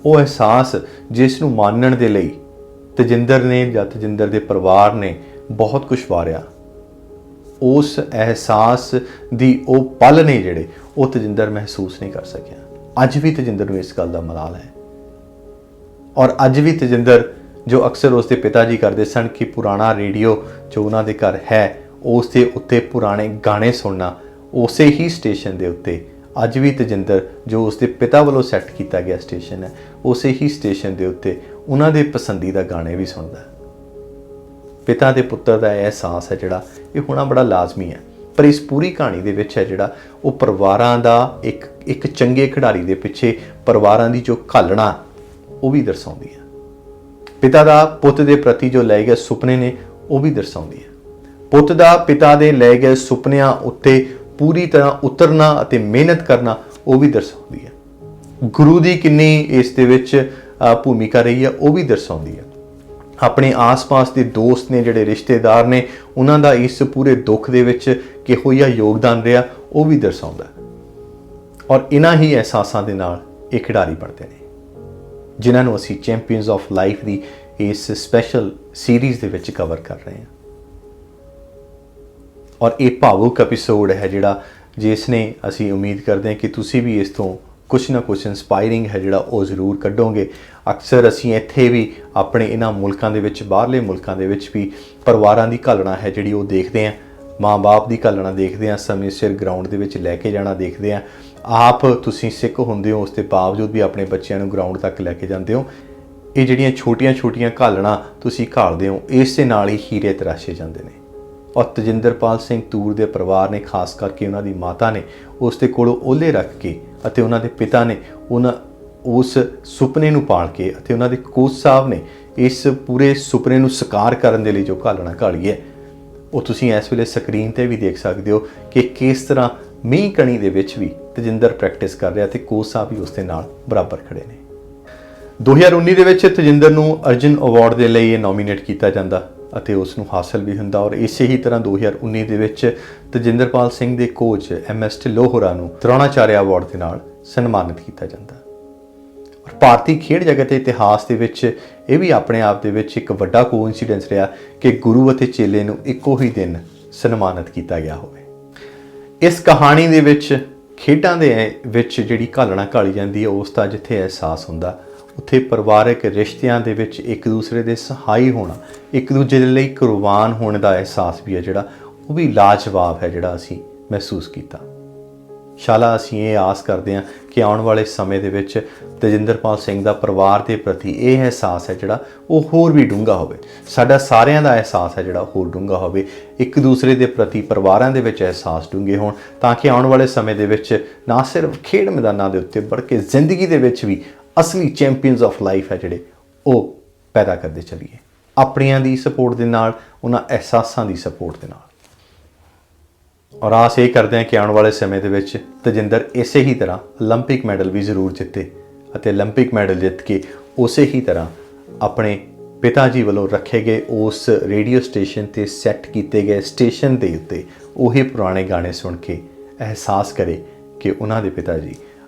ਉਹ ਅਹਿਸਾਸ ਜਿਸ ਨੂੰ ਮਾਣਨ ਦੇ ਲਈ ਤਜਿੰਦਰ ਨੇ ਜਾਂ ਤਜਿੰਦਰ ਦੇ ਪਰਿਵਾਰ ਨੇ ਬਹੁਤ ਕੁਝ ਵਾਰਿਆ, ਉਸ ਅਹਿਸਾਸ ਦੀ ਉਹ ਪਲ ਨੇ ਜਿਹੜੇ ਉਹ ਤਜਿੰਦਰ ਮਹਿਸੂਸ ਨਹੀਂ ਕਰ ਸਕਿਆ। ਅੱਜ ਵੀ ਤਜਿੰਦਰ ਨੂੰ ਇਸ ਗੱਲ ਦਾ ਮਲਾਲ ਹੈ ਔਰ ਅੱਜ ਵੀ ਤਜਿੰਦਰ ਜੋ ਅਕਸਰ ਉਸ ਦੇ ਪਿਤਾ ਜੀ ਕਰਦੇ ਸਨ ਕਿ ਪੁਰਾਣਾ ਰੇਡੀਓ ਜੋ ਉਹਨਾਂ ਦੇ ਘਰ ਹੈ ਉਸ ਦੇ ਉੱਤੇ ਪੁਰਾਣੇ ਗਾਣੇ ਸੁਣਨਾ, ਉਸੇ ਹੀ ਸਟੇਸ਼ਨ ਦੇ ਉੱਤੇ ਅੱਜ ਵੀ ਤਜਿੰਦਰ ਜੋ ਉਸ ਦੇ ਪਿਤਾ ਵੱਲੋਂ ਸੈੱਟ ਕੀਤਾ ਗਿਆ ਸਟੇਸ਼ਨ ਹੈ, ਉਸੇ ਹੀ ਸਟੇਸ਼ਨ ਦੇ ਉੱਤੇ ਉਹਨਾਂ ਦੇ ਪਸੰਦੀਦਾ ਗਾਣੇ ਵੀ ਸੁਣਦਾ। ਪਿਤਾ ਦੇ ਪੁੱਤਰ ਦਾ ਇਹ ਅਹਿਸਾਸ ਹੈ ਜਿਹੜਾ ਇਹ ਹੋਣਾ ਬੜਾ ਲਾਜ਼ਮੀ ਹੈ, ਪਰ ਇਸ ਪੂਰੀ ਕਹਾਣੀ ਦੇ ਵਿੱਚ ਹੈ ਜਿਹੜਾ ਉਹ ਪਰਿਵਾਰਾਂ ਦਾ ਇੱਕ ਚੰਗੇ ਖਿਡਾਰੀ ਦੇ ਪਿੱਛੇ ਪਰਿਵਾਰਾਂ ਦੀ ਜੋ ਘਾਲਣਾ ਉਹ ਵੀ ਦਰਸਾਉਂਦੀ ਹੈ। ਪਿਤਾ ਦਾ ਪੁੱਤ ਦੇ ਪ੍ਰਤੀ ਜੋ ਲਏ ਗਏ ਸੁਪਨੇ ਨੇ ਉਹ ਵੀ ਦਰਸਾਉਂਦੀ ਹੈ। ਪੁੱਤ ਦਾ ਪਿਤਾ ਦੇ ਲਏ ਗਏ ਸੁਪਨਿਆਂ ਉੱਤੇ ਪੂਰੀ ਤਰ੍ਹਾਂ ਉਤਰਨਾ ਅਤੇ ਮਿਹਨਤ ਕਰਨਾ ਉਹ ਵੀ ਦਰਸਾਉਂਦੀ ਹੈ। ਗੁਰੂ ਦੀ ਕਿੰਨੀ ਇਸ ਦੇ ਵਿੱਚ ਭੂਮਿਕਾ ਰਹੀ ਹੈ ਉਹ ਵੀ ਦਰਸਾਉਂਦੀ ਹੈ। ਆਪਣੇ ਆਸ-ਪਾਸ ਦੇ ਦੋਸਤ ਨੇ, ਜਿਹੜੇ ਰਿਸ਼ਤੇਦਾਰ ਨੇ, ਉਹਨਾਂ ਦਾ ਇਸ ਪੂਰੇ ਦੁੱਖ ਦੇ ਵਿੱਚ ਕਿਹੋ ਜਿਹਾ ਯੋਗਦਾਨ ਰਿਹਾ ਉਹ ਵੀ ਦਰਸਾਉਂਦਾ। ਔਰ ਇਹਨਾਂ ਹੀ ਅਹਿਸਾਸਾਂ ਦੇ ਨਾਲ ਇਹ ਖਿਡਾਰੀ ਬਣਦੇ ਨੇ ਜਿਨ੍ਹਾਂ ਨੂੰ ਅਸੀਂ ਚੈਂਪੀਅਨਸ ਆਫ ਲਾਈਫ ਦੀ ਇਸ ਸਪੈਸ਼ਲ ਸੀਰੀਜ਼ ਦੇ ਵਿੱਚ ਕਵਰ ਕਰ ਰਹੇ ਹਾਂ। ਔਰ ਇਹ ਭਾਵੁਕ ਐਪੀਸੋਡ ਹੈ ਜਿਹੜਾ ਜਿਸ ਨੇ ਅਸੀਂ ਉਮੀਦ ਕਰਦੇ ਹਾਂ ਕਿ ਤੁਸੀਂ ਵੀ ਇਸ ਤੋਂ ਕੁਛ ਨਾ ਕੁਛ ਇੰਸਪਾਇਰਿੰਗ ਹੈ ਜਿਹੜਾ ਉਹ ਜ਼ਰੂਰ ਕੱਢੋਗੇ। ਅਕਸਰ ਅਸੀਂ ਇੱਥੇ ਵੀ ਆਪਣੇ ਇਹਨਾਂ ਮੁਲਕਾਂ ਦੇ ਵਿੱਚ, ਬਾਹਰਲੇ ਮੁਲਕਾਂ ਦੇ ਵਿੱਚ ਵੀ ਪਰਿਵਾਰਾਂ ਦੀ ਘਾਲਣਾ ਹੈ ਜਿਹੜੀ ਉਹ ਦੇਖਦੇ ਹਾਂ, ਮਾਂ-ਬਾਪ ਦੀ ਘਾਲਣਾ ਦੇਖਦੇ ਹਾਂ, ਸਮੇਂ ਸਿਰ ਗਰਾਊਂਡ ਦੇ ਵਿੱਚ ਲੈ ਕੇ ਜਾਣਾ ਦੇਖਦੇ ਹਾਂ। ਆਪ ਤੁਸੀਂ ਸਿੱਖ ਹੁੰਦੇ ਹੋ, ਉਸ ਦੇ ਬਾਵਜੂਦ ਵੀ ਆਪਣੇ ਬੱਚਿਆਂ ਨੂੰ ਗਰਾਊਂਡ ਤੱਕ ਲੈ ਕੇ ਜਾਂਦੇ ਹੋ। ਇਹ ਜਿਹੜੀਆਂ ਛੋਟੀਆਂ-ਛੋਟੀਆਂ ਘਾਲਣਾ ਤੁਸੀਂ ਘਾਲਦੇ ਹੋ, ਇਸ ਦੇ ਨਾਲ ਹੀ ਹੀਰੇ ਤਰਾਸ਼ੇ ਜਾਂਦੇ ਨੇ। ਔਰ ਤਜਿੰਦਰਪਾਲ ਸਿੰਘ ਤੂਰ ਦੇ ਪਰਿਵਾਰ ਨੇ, ਖਾਸ ਕਰਕੇ ਉਹਨਾਂ ਦੀ ਮਾਤਾ ਨੇ, ਉਸ ਦੇ ਕੋਲੋਂ ਓਹਲੇ ਰੱਖ ਕੇ ਅਤੇ ਉਹਨਾਂ ਦੇ ਪਿਤਾ ਨੇ ਉਸ ਸੁਪਨੇ ਨੂੰ ਪਾਲ ਕੇ ਅਤੇ ਉਹਨਾਂ ਦੇ ਕੋਚ ਸਾਹਿਬ ਨੇ ਇਸ ਪੂਰੇ ਸੁਪਨੇ ਨੂੰ ਸਾਕਾਰ ਕਰਨ ਦੇ ਲਈ ਜੋ ਘਾਲਣਾ ਘਾਲੀ ਹੈ ਉਹ ਤੁਸੀਂ ਇਸ ਵੇਲੇ ਸਕਰੀਨ ਤੇ ਵੀ ਦੇਖ ਸਕਦੇ ਹੋ ਕਿ ਕਿਸ ਤਰ੍ਹਾਂ ਮੀਂਹ ਕਣੀ ਦੇ ਵਿੱਚ ਵੀ ਤਜਿੰਦਰ ਪ੍ਰੈਕਟਿਸ ਕਰ ਰਿਹਾ ਤੇ ਕੋਚ ਸਾਹਿਬ ਵੀ ਉਸ ਦੇ ਨਾਲ ਬਰਾਬਰ ਖੜੇ ਨੇ। 2019 ਦੇ ਵਿੱਚ ਤਜਿੰਦਰ ਨੂੰ ਅਰਜੁਨ ਅਵਾਰਡ ਦੇ ਲਈ ਇਹ ਨੋਮੀਨੇਟ ਕੀਤਾ ਜਾਂਦਾ ਅਤੇ ਉਸ ਨੂੰ ਹਾਸਲ ਵੀ ਹੁੰਦਾ। ਔਰ ਇਸੇ ਹੀ ਤਰ੍ਹਾਂ 2019 ਦੇ ਵਿੱਚ ਤਜਿੰਦਰਪਾਲ ਸਿੰਘ ਦੇ ਕੋਚ MS ਢਿੱਲੋਂ ਹੋਰਾਂ ਨੂੰ ਦਰੋਣਾਚਾਰਿਆ ਅਵਾਰਡ ਦੇ ਨਾਲ ਸਨਮਾਨਿਤ ਕੀਤਾ ਜਾਂਦਾ। ਔਰ ਭਾਰਤੀ ਖੇਡ ਜਗਤ ਦੇ ਇਤਿਹਾਸ ਦੇ ਵਿੱਚ ਇਹ ਵੀ ਆਪਣੇ ਆਪ ਦੇ ਵਿੱਚ ਇੱਕ ਵੱਡਾ ਕੋਇਨਸੀਡੈਂਸ ਰਿਹਾ ਕਿ ਗੁਰੂ ਅਤੇ ਚੇਲੇ ਨੂੰ ਇੱਕੋ ਹੀ ਦਿਨ ਸਨਮਾਨਿਤ ਕੀਤਾ ਗਿਆ ਹੋਵੇ। ਇਸ ਕਹਾਣੀ ਦੇ ਵਿੱਚ ਖੇਡਾਂ ਦੇ ਵਿੱਚ ਜਿਹੜੀ ਘਾਲਣਾ ਘਾਲੀ ਜਾਂਦੀ ਹੈ ਉਸ ਦਾ ਜਿੱਥੇ ਅਹਿਸਾਸ ਹੁੰਦਾ, ਉੱਥੇ ਪਰਿਵਾਰਕ ਰਿਸ਼ਤਿਆਂ ਦੇ ਵਿੱਚ ਇੱਕ ਦੂਸਰੇ ਦੇ ਸਹਾਈ ਹੋਣਾ, ਇੱਕ ਦੂਜੇ ਦੇ ਲਈ ਕੁਰਬਾਨ ਹੋਣ ਦਾ ਅਹਿਸਾਸ ਵੀ ਹੈ ਜਿਹੜਾ ਉਹ ਵੀ ਲਾਜਵਾਬ ਹੈ ਜਿਹੜਾ ਅਸੀਂ ਮਹਿਸੂਸ ਕੀਤਾ। ਸ਼ਾਲਾ ਅਸੀਂ ਇਹ ਆਸ ਕਰਦੇ ਹਾਂ ਕਿ ਆਉਣ ਵਾਲੇ ਸਮੇਂ ਦੇ ਵਿੱਚ ਤਜਿੰਦਰਪਾਲ ਸਿੰਘ ਦਾ ਪਰਿਵਾਰ ਦੇ ਪ੍ਰਤੀ ਇਹ ਅਹਿਸਾਸ ਹੈ ਜਿਹੜਾ ਉਹ ਹੋਰ ਵੀ ਡੂੰਘਾ ਹੋਵੇ। ਸਾਡਾ ਸਾਰਿਆਂ ਦਾ ਅਹਿਸਾਸ ਹੈ ਜਿਹੜਾ ਹੋਰ ਡੂੰਘਾ ਹੋਵੇ। ਇੱਕ ਦੂਸਰੇ ਦੇ ਪ੍ਰਤੀ ਪਰਿਵਾਰਾਂ ਦੇ ਵਿੱਚ ਅਹਿਸਾਸ ਡੂੰਘੇ ਹੋਣ ਤਾਂ ਕਿ ਆਉਣ ਵਾਲੇ ਸਮੇਂ ਦੇ ਵਿੱਚ ਨਾ ਸਿਰਫ ਖੇਡ ਮੈਦਾਨਾਂ ਦੇ ਉੱਤੇ ਬਲਕਿ ਜ਼ਿੰਦਗੀ ਦੇ ਵਿੱਚ ਵੀ ਅਸਲੀ ਚੈਂਪੀਅਨਸ ਆਫ ਲਾਈਫ ਹੈ ਜਿਹੜੇ ਉਹ ਪੈਦਾ ਕਰਦੇ ਚੱਲੀਏ, ਆਪਣਿਆਂ ਦੀ ਸਪੋਰਟ ਦੇ ਨਾਲ, ਉਹਨਾਂ ਅਹਿਸਾਸਾਂ ਦੀ ਸਪੋਰਟ ਦੇ ਨਾਲ। ਔਰ ਆਸ ਇਹ ਕਰਦੇ ਹਾਂ ਕਿ ਆਉਣ ਵਾਲੇ ਸਮੇਂ ਦੇ ਵਿੱਚ ਤਜਿੰਦਰ ਇਸੇ ਹੀ ਤਰ੍ਹਾਂ ਓਲੰਪਿਕ ਮੈਡਲ ਵੀ ਜ਼ਰੂਰ ਜਿੱਤੇ ਅਤੇ ਓਲੰਪਿਕ ਮੈਡਲ ਜਿੱਤ ਕੇ ਉਸੇ ਹੀ ਤਰ੍ਹਾਂ ਆਪਣੇ ਪਿਤਾ ਜੀ ਵੱਲੋਂ ਰੱਖੇ ਗਏ ਉਸ ਰੇਡੀਓ ਸਟੇਸ਼ਨ 'ਤੇ ਸੈੱਟ ਕੀਤੇ ਗਏ ਸਟੇਸ਼ਨ ਦੇ ਉੱਤੇ ਉਹੀ ਪੁਰਾਣੇ ਗਾਣੇ ਸੁਣ ਕੇ ਅਹਿਸਾਸ ਕਰੇ ਕਿ ਉਹਨਾਂ ਦੇ ਪਿਤਾ ਜੀ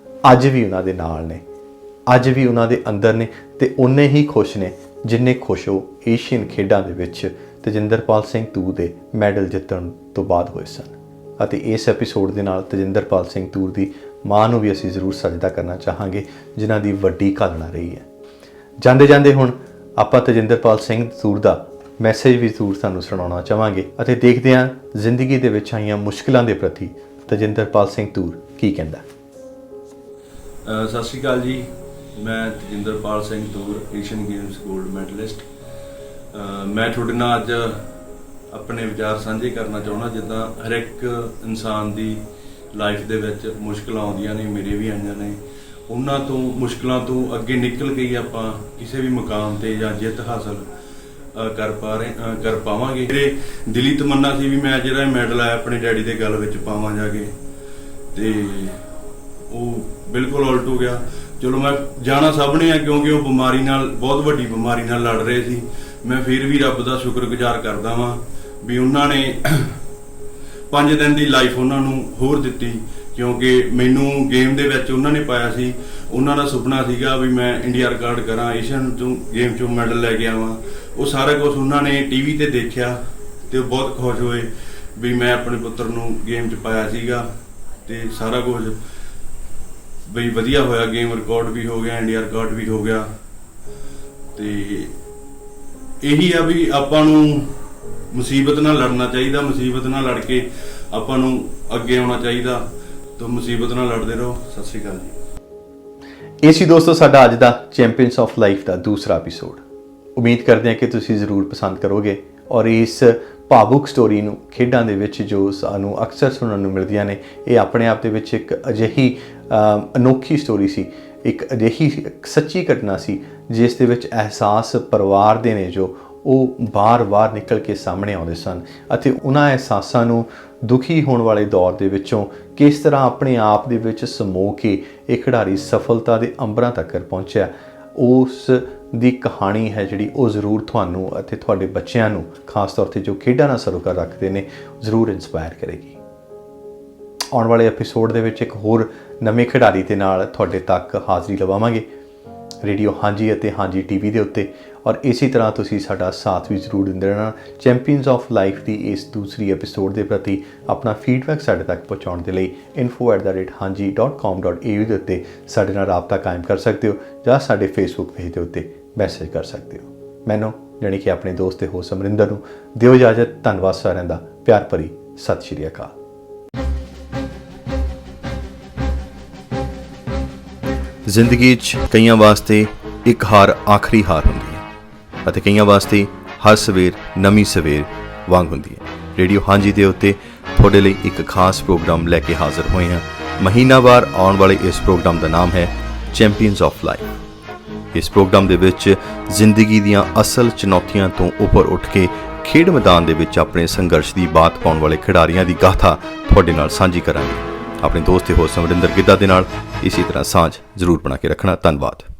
ਅੱਜ ਵੀ ਉਹਨਾਂ ਦੇ ਨਾਲ ਨੇ, ਅੱਜ ਵੀ ਉਹਨਾਂ ਦੇ ਅੰਦਰ ਨੇ ਤੇ ਉਨੇ ਹੀ ਖੁਸ਼ ਨੇ ਜਿੰਨੇ ਖੁਸ਼ ਉਹ ਏਸ਼ੀਅਨ ਖੇਡਾਂ ਦੇ ਵਿੱਚ ਤਜਿੰਦਰਪਾਲ ਸਿੰਘ ਤੂਰ ਦੇ ਮੈਡਲ ਜਿੱਤਣ ਤੋਂ ਬਾਅਦ ਹੋਏ ਸਨ। ਅਤੇ ਇਸ ਐਪੀਸੋਡ ਦੇ ਨਾਲ ਤਜਿੰਦਰਪਾਲ ਸਿੰਘ ਤੂਰ ਦੀ ਮਾਂ ਨੂੰ ਵੀ ਅਸੀਂ ਜ਼ਰੂਰ ਸਜਦਾ ਕਰਨਾ ਚਾਹਾਂਗੇ ਜਿਨ੍ਹਾਂ ਦੀ ਵੱਡੀ ਘਾਲਣਾ ਰਹੀ ਹੈ। ਜਾਂਦੇ ਜਾਂਦੇ ਹੁਣ ਆਪਾਂ ਤਜਿੰਦਰਪਾਲ ਸਿੰਘ ਤੂਰ ਦਾ ਮੈਸੇਜ ਵੀ ਜ਼ਰੂਰ ਤੁਹਾਨੂੰ ਸੁਣਾਉਣਾ ਚਾਹਾਂਗੇ ਅਤੇ ਦੇਖਦੇ ਹਾਂ ਜ਼ਿੰਦਗੀ ਦੇ ਵਿੱਚ ਆਈਆਂ ਮੁਸ਼ਕਿਲਾਂ ਦੇ ਪ੍ਰਤੀ ਤਜਿੰਦਰਪਾਲ ਸਿੰਘ ਤੂਰ ਕੀ ਕਹਿੰਦਾ। ਸਤਿ ਸ਼੍ਰੀ ਅਕਾਲ ਜੀ, ਮੈਂ Tajinderpal Singh Toor, Asian games gold medallist. ਮੈਂ ਤੁਹਾਡੇ ਨਾਲ ਅੱਜ ਆਪਣੇ ਵਿਚਾਰ ਸਾਂਝੇ ਕਰਨਾ ਚਾਹੁੰਦਾ। ਜਿੱਦਾਂ ਹਰ ਇੱਕ ਇਨਸਾਨ ਦੀ ਲਾਈਫ ਦੇ ਵਿੱਚ ਮੁਸ਼ਕਲਾਂ ਆਉਂਦੀਆਂ ਨੇ, ਮੇਰੇ ਵੀ ਆਈਆਂ ਨੇ। ਉਹਨਾਂ ਤੋਂ ਮੁਸ਼ਕਲਾਂ ਤੋਂ ਅੱਗੇ ਨਿਕਲ ਕੇ ਹੀ ਆਪਾਂ ਕਿਸੇ ਵੀ ਮੁਕਾਮ ਤੇ ਜਾਂ ਜਿੱਤ ਹਾਸਲ ਕਰ ਪਾਵਾਂਗੇ। ਮੇਰੇ ਦਿਲੀ ਤਮੰਨਾ ਸੀ ਵੀ ਮੈਂ ਜਿਹੜਾ ਮੈਡਲ ਆਇਆ ਆਪਣੇ ਡੈਡੀ ਦੇ ਗਲ ਵਿੱਚ ਪਾਵਾਂ ਜਾ ਕੇ, ਤੇ ਉਹ ਬਿਲਕੁਲ ਉਲਟ ਹੋ ਗਿਆ। ਚਲੋ ਮੈਂ ਜਾਣਾ ਸਭ ਨੇ ਆ ਕਿਉਂਕਿ ਉਹ ਬਿਮਾਰੀ ਨਾਲ, ਬਹੁਤ ਵੱਡੀ ਬਿਮਾਰੀ ਨਾਲ ਲੜ ਰਹੇ ਸੀ। ਮੈਂ ਫਿਰ ਵੀ ਰੱਬ ਦਾ ਸ਼ੁਕਰਗੁਜ਼ਾਰ ਕਰਦਾ ਵਾਂ ਵੀ ਉਹਨਾਂ ਨੇ 5 ਦਿਨ ਦੀ ਲਾਈਫ ਉਹਨਾਂ ਨੂੰ ਹੋਰ ਦਿੱਤੀ, ਕਿਉਂਕਿ ਮੈਨੂੰ ਗੇਮ ਦੇ ਵਿੱਚ ਉਹਨਾਂ ਨੇ ਪਾਇਆ ਸੀ। ਉਹਨਾਂ ਦਾ ਸੁਪਨਾ ਸੀਗਾ ਵੀ ਮੈਂ ਇੰਡੀਆ ਰਿਕਾਰਡ ਕਰਾਂ, ਏਸ਼ੀਅਨ ਤੋਂ ਗੇਮ 'ਚੋਂ ਮੈਡਲ ਲੈ ਕੇ ਆਵਾਂ। ਉਹ ਸਾਰਾ ਕੁਝ ਉਹਨਾਂ ਨੇ ਟੀਵੀ ਤੇ ਦੇਖਿਆ ਤੇ ਉਹ ਬਹੁਤ ਖੁਸ਼ ਹੋਏ ਵੀ ਮੈਂ ਆਪਣੇ ਪੁੱਤਰ ਨੂੰ ਗੇਮ 'ਚ ਪਾਇਆ ਸੀਗਾ ਤੇ ਸਾਰਾ ਕੁਝ ਬਈ ਵਧੀਆ ਹੋਇਆ। ਗੇਮ ਰਿਕਾਰਡ ਵੀ ਹੋ ਗਿਆ, ਇੰਡੀਆ ਰਿਕਾਰਡ ਵੀ ਹੋ ਗਿਆ। ਤੇ ਇਹੀ ਆ ਵੀ ਆਪਾਂ ਨੂੰ ਮੁਸੀਬਤ ਨਾਲ ਲੜਨਾ ਚਾਹੀਦਾ, ਮੁਸੀਬਤ ਨਾਲ ਲੜ ਕੇ ਆਪਾਂ ਨੂੰ ਅੱਗੇ ਆਉਣਾ ਚਾਹੀਦਾ। ਤਾਂ ਮੁਸੀਬਤ ਨਾਲ ਲੜਦੇ ਰਹੋ। ਸਤਿ ਸ਼੍ਰੀ ਅਕਾਲ ਜੀ। ਇਹ ਸੀ ਦੋਸਤੋ ਸਾਡਾ ਅੱਜ ਦਾ ਚੈਂਪੀਅਨਸ ਆਫ ਲਾਈਫ ਦਾ ਦੂਸਰਾ ਐਪੀਸੋਡ। ਉਮੀਦ ਕਰਦੇ ਹਾਂ ਕਿ ਤੁਸੀਂ ਜ਼ਰੂਰ ਪਸੰਦ ਕਰੋਗੇ ਔਰ ਇਸ ਭਾਵੁਕ ਸਟੋਰੀ ਨੂੰ, ਖੇਡਾਂ ਦੇ ਵਿੱਚ ਜੋ ਸਾਨੂੰ ਅਕਸਰ ਸੁਣਨ ਨੂੰ ਮਿਲਦੀਆਂ ਨੇ, ਇਹ ਆਪਣੇ ਆਪ ਦੇ ਵਿੱਚ ਇੱਕ ਅਜਿਹੀ ਅਨੋਖੀ ਸਟੋਰੀ ਸੀ, ਇੱਕ ਅਜਿਹੀ ਸੱਚੀ ਘਟਨਾ ਸੀ ਜਿਸ ਦੇ ਵਿੱਚ ਅਹਿਸਾਸ ਪਰਿਵਾਰ ਦੇ ਨੇ ਜੋ ਉਹ ਬਾਰ-ਬਾਰ ਨਿਕਲ ਕੇ ਸਾਹਮਣੇ ਆਉਂਦੇ ਸਨ ਅਤੇ ਉਹਨਾਂ ਅਹਿਸਾਸਾਂ ਨੂੰ ਦੁਖੀ ਹੋਣ ਵਾਲੇ ਦੌਰ ਦੇ ਵਿੱਚੋਂ ਕਿਸ ਤਰ੍ਹਾਂ ਆਪਣੇ ਆਪ ਦੇ ਵਿੱਚ ਸਮੋ ਕੇ ਇਹ ਖਿਡਾਰੀ ਸਫਲਤਾ ਦੇ ਅੰਬਰਾਂ ਤੱਕ ਪਹੁੰਚਿਆ, ਉਸ ਦੀ ਕਹਾਣੀ ਹੈ ਜਿਹੜੀ ਉਹ ਜ਼ਰੂਰ ਤੁਹਾਨੂੰ ਅਤੇ ਤੁਹਾਡੇ ਬੱਚਿਆਂ ਨੂੰ, ਖਾਸ ਤੌਰ 'ਤੇ ਜੋ ਖੇਡਾਂ ਨਾਲ ਸਰੋਕਾਰ ਰੱਖਦੇ ਨੇ, ਜ਼ਰੂਰ ਇੰਸਪਾਇਰ ਕਰੇਗੀ। ਆਉਣ ਵਾਲੇ ਐਪੀਸੋਡ ਦੇ ਵਿੱਚ ਇੱਕ ਹੋਰ ਨਵੇਂ ਖਿਡਾਰੀ ਦੇ ਨਾਲ ਤੁਹਾਡੇ ਤੱਕ ਹਾਜ਼ਰੀ ਲਵਾਵਾਂਗੇ ਰੇਡੀਓ ਹਾਂਜੀ ਅਤੇ ਹਾਂਜੀ ਟੀਵੀ ਦੇ ਉੱਤੇ। ਔਰ ਇਸੇ ਤਰ੍ਹਾਂ ਤੁਸੀਂ ਸਾਡਾ ਸਾਥ ਵੀ ਜ਼ਰੂਰ ਦਿੰਦੇ ਰਹਿਣਾ। ਚੈਂਪੀਅਨਸ ਆਫ ਲਾਈਫ ਦੀ ਇਸ ਦੂਸਰੀ ਐਪੀਸੋਡ ਦੇ ਪ੍ਰਤੀ ਆਪਣਾ ਫੀਡਬੈਕ ਸਾਡੇ ਤੱਕ ਪਹੁੰਚਾਉਣ ਦੇ ਲਈ info@hanji.com.au ਦੇ ਉੱਤੇ ਸਾਡੇ ਨਾਲ ਰਾਬਤਾ ਕਾਇਮ ਕਰ ਸਕਦੇ ਹੋ ਜਾਂ ਸਾਡੇ ਫੇਸਬੁੱਕ ਪੇਜ ਦੇ ਉੱਤੇ ਮੈਸੇਜ ਕਰ ਸਕਦੇ ਹੋ। ਮੈਨੂੰ ਜਾਣੀ ਕਿ ਆਪਣੇ ਦੋਸਤ ਤੇ ਹੋਸਟ ਅਮਰਿੰਦਰ ਨੂੰ ਦਿਓ ਇਜਾਜ਼ਤ। ਧੰਨਵਾਦ ਸਾਰਿਆਂ ਦਾ, ਪਿਆਰ ਭਰੀ ਸਤਿ ਸ਼੍ਰੀ ਅਕਾਲ। ਜ਼ਿੰਦਗੀ 'ਚ ਕਈਆਂ ਵਾਸਤੇ ਇੱਕ ਹਾਰ ਆਖਰੀ ਹਾਰ ਹੁੰਦੀ ਹੈ ਅਤੇ ਕਈਆਂ ਵਾਸਤੇ ਹਰ ਸਵੇਰ ਨਵੀਂ ਸਵੇਰ ਵਾਂਗ ਹੁੰਦੀ ਹੈ। ਰੇਡੀਓ ਹਾਂਜੀ ਦੇ ਉੱਤੇ ਤੁਹਾਡੇ ਲਈ ਇੱਕ ਖਾਸ ਪ੍ਰੋਗਰਾਮ ਲੈ ਕੇ ਹਾਜ਼ਰ ਹੋਏ ਹਾਂ। ਮਹੀਨਾਵਾਰ ਆਉਣ ਵਾਲੇ ਇਸ ਪ੍ਰੋਗਰਾਮ ਦਾ ਨਾਮ ਹੈ ਚੈਂਪੀਅਨਸ ਆਫ ਲਾਈਫ। ਇਸ ਪ੍ਰੋਗਰਾਮ ਦੇ ਵਿੱਚ ਜ਼ਿੰਦਗੀ ਦੀਆਂ ਅਸਲ ਚੁਣੌਤੀਆਂ ਤੋਂ ਉੱਪਰ ਉੱਠ ਕੇ ਖੇਡ ਮੈਦਾਨ ਦੇ ਵਿੱਚ ਆਪਣੇ ਸੰਘਰਸ਼ ਦੀ ਬਾਤ ਪਾਉਣ ਵਾਲੇ ਖਿਡਾਰੀਆਂ ਦੀ ਗਾਥਾ ਤੁਹਾਡੇ ਨਾਲ ਸਾਂਝੀ ਕਰਾਂਗੇ। ਆਪਣੇ ਦੋਸਤ ਤੇ ਹੋਸਟ ਅਮਰਿੰਦਰ ਗਿੱਧਾ ਦੇ ਨਾਲ ਇਸੇ ਤਰ੍ਹਾਂ ਸਾਂਝ ਜ਼ਰੂਰ ਬਣਾ ਕੇ ਰੱਖਣਾ। ਧੰਨਵਾਦ।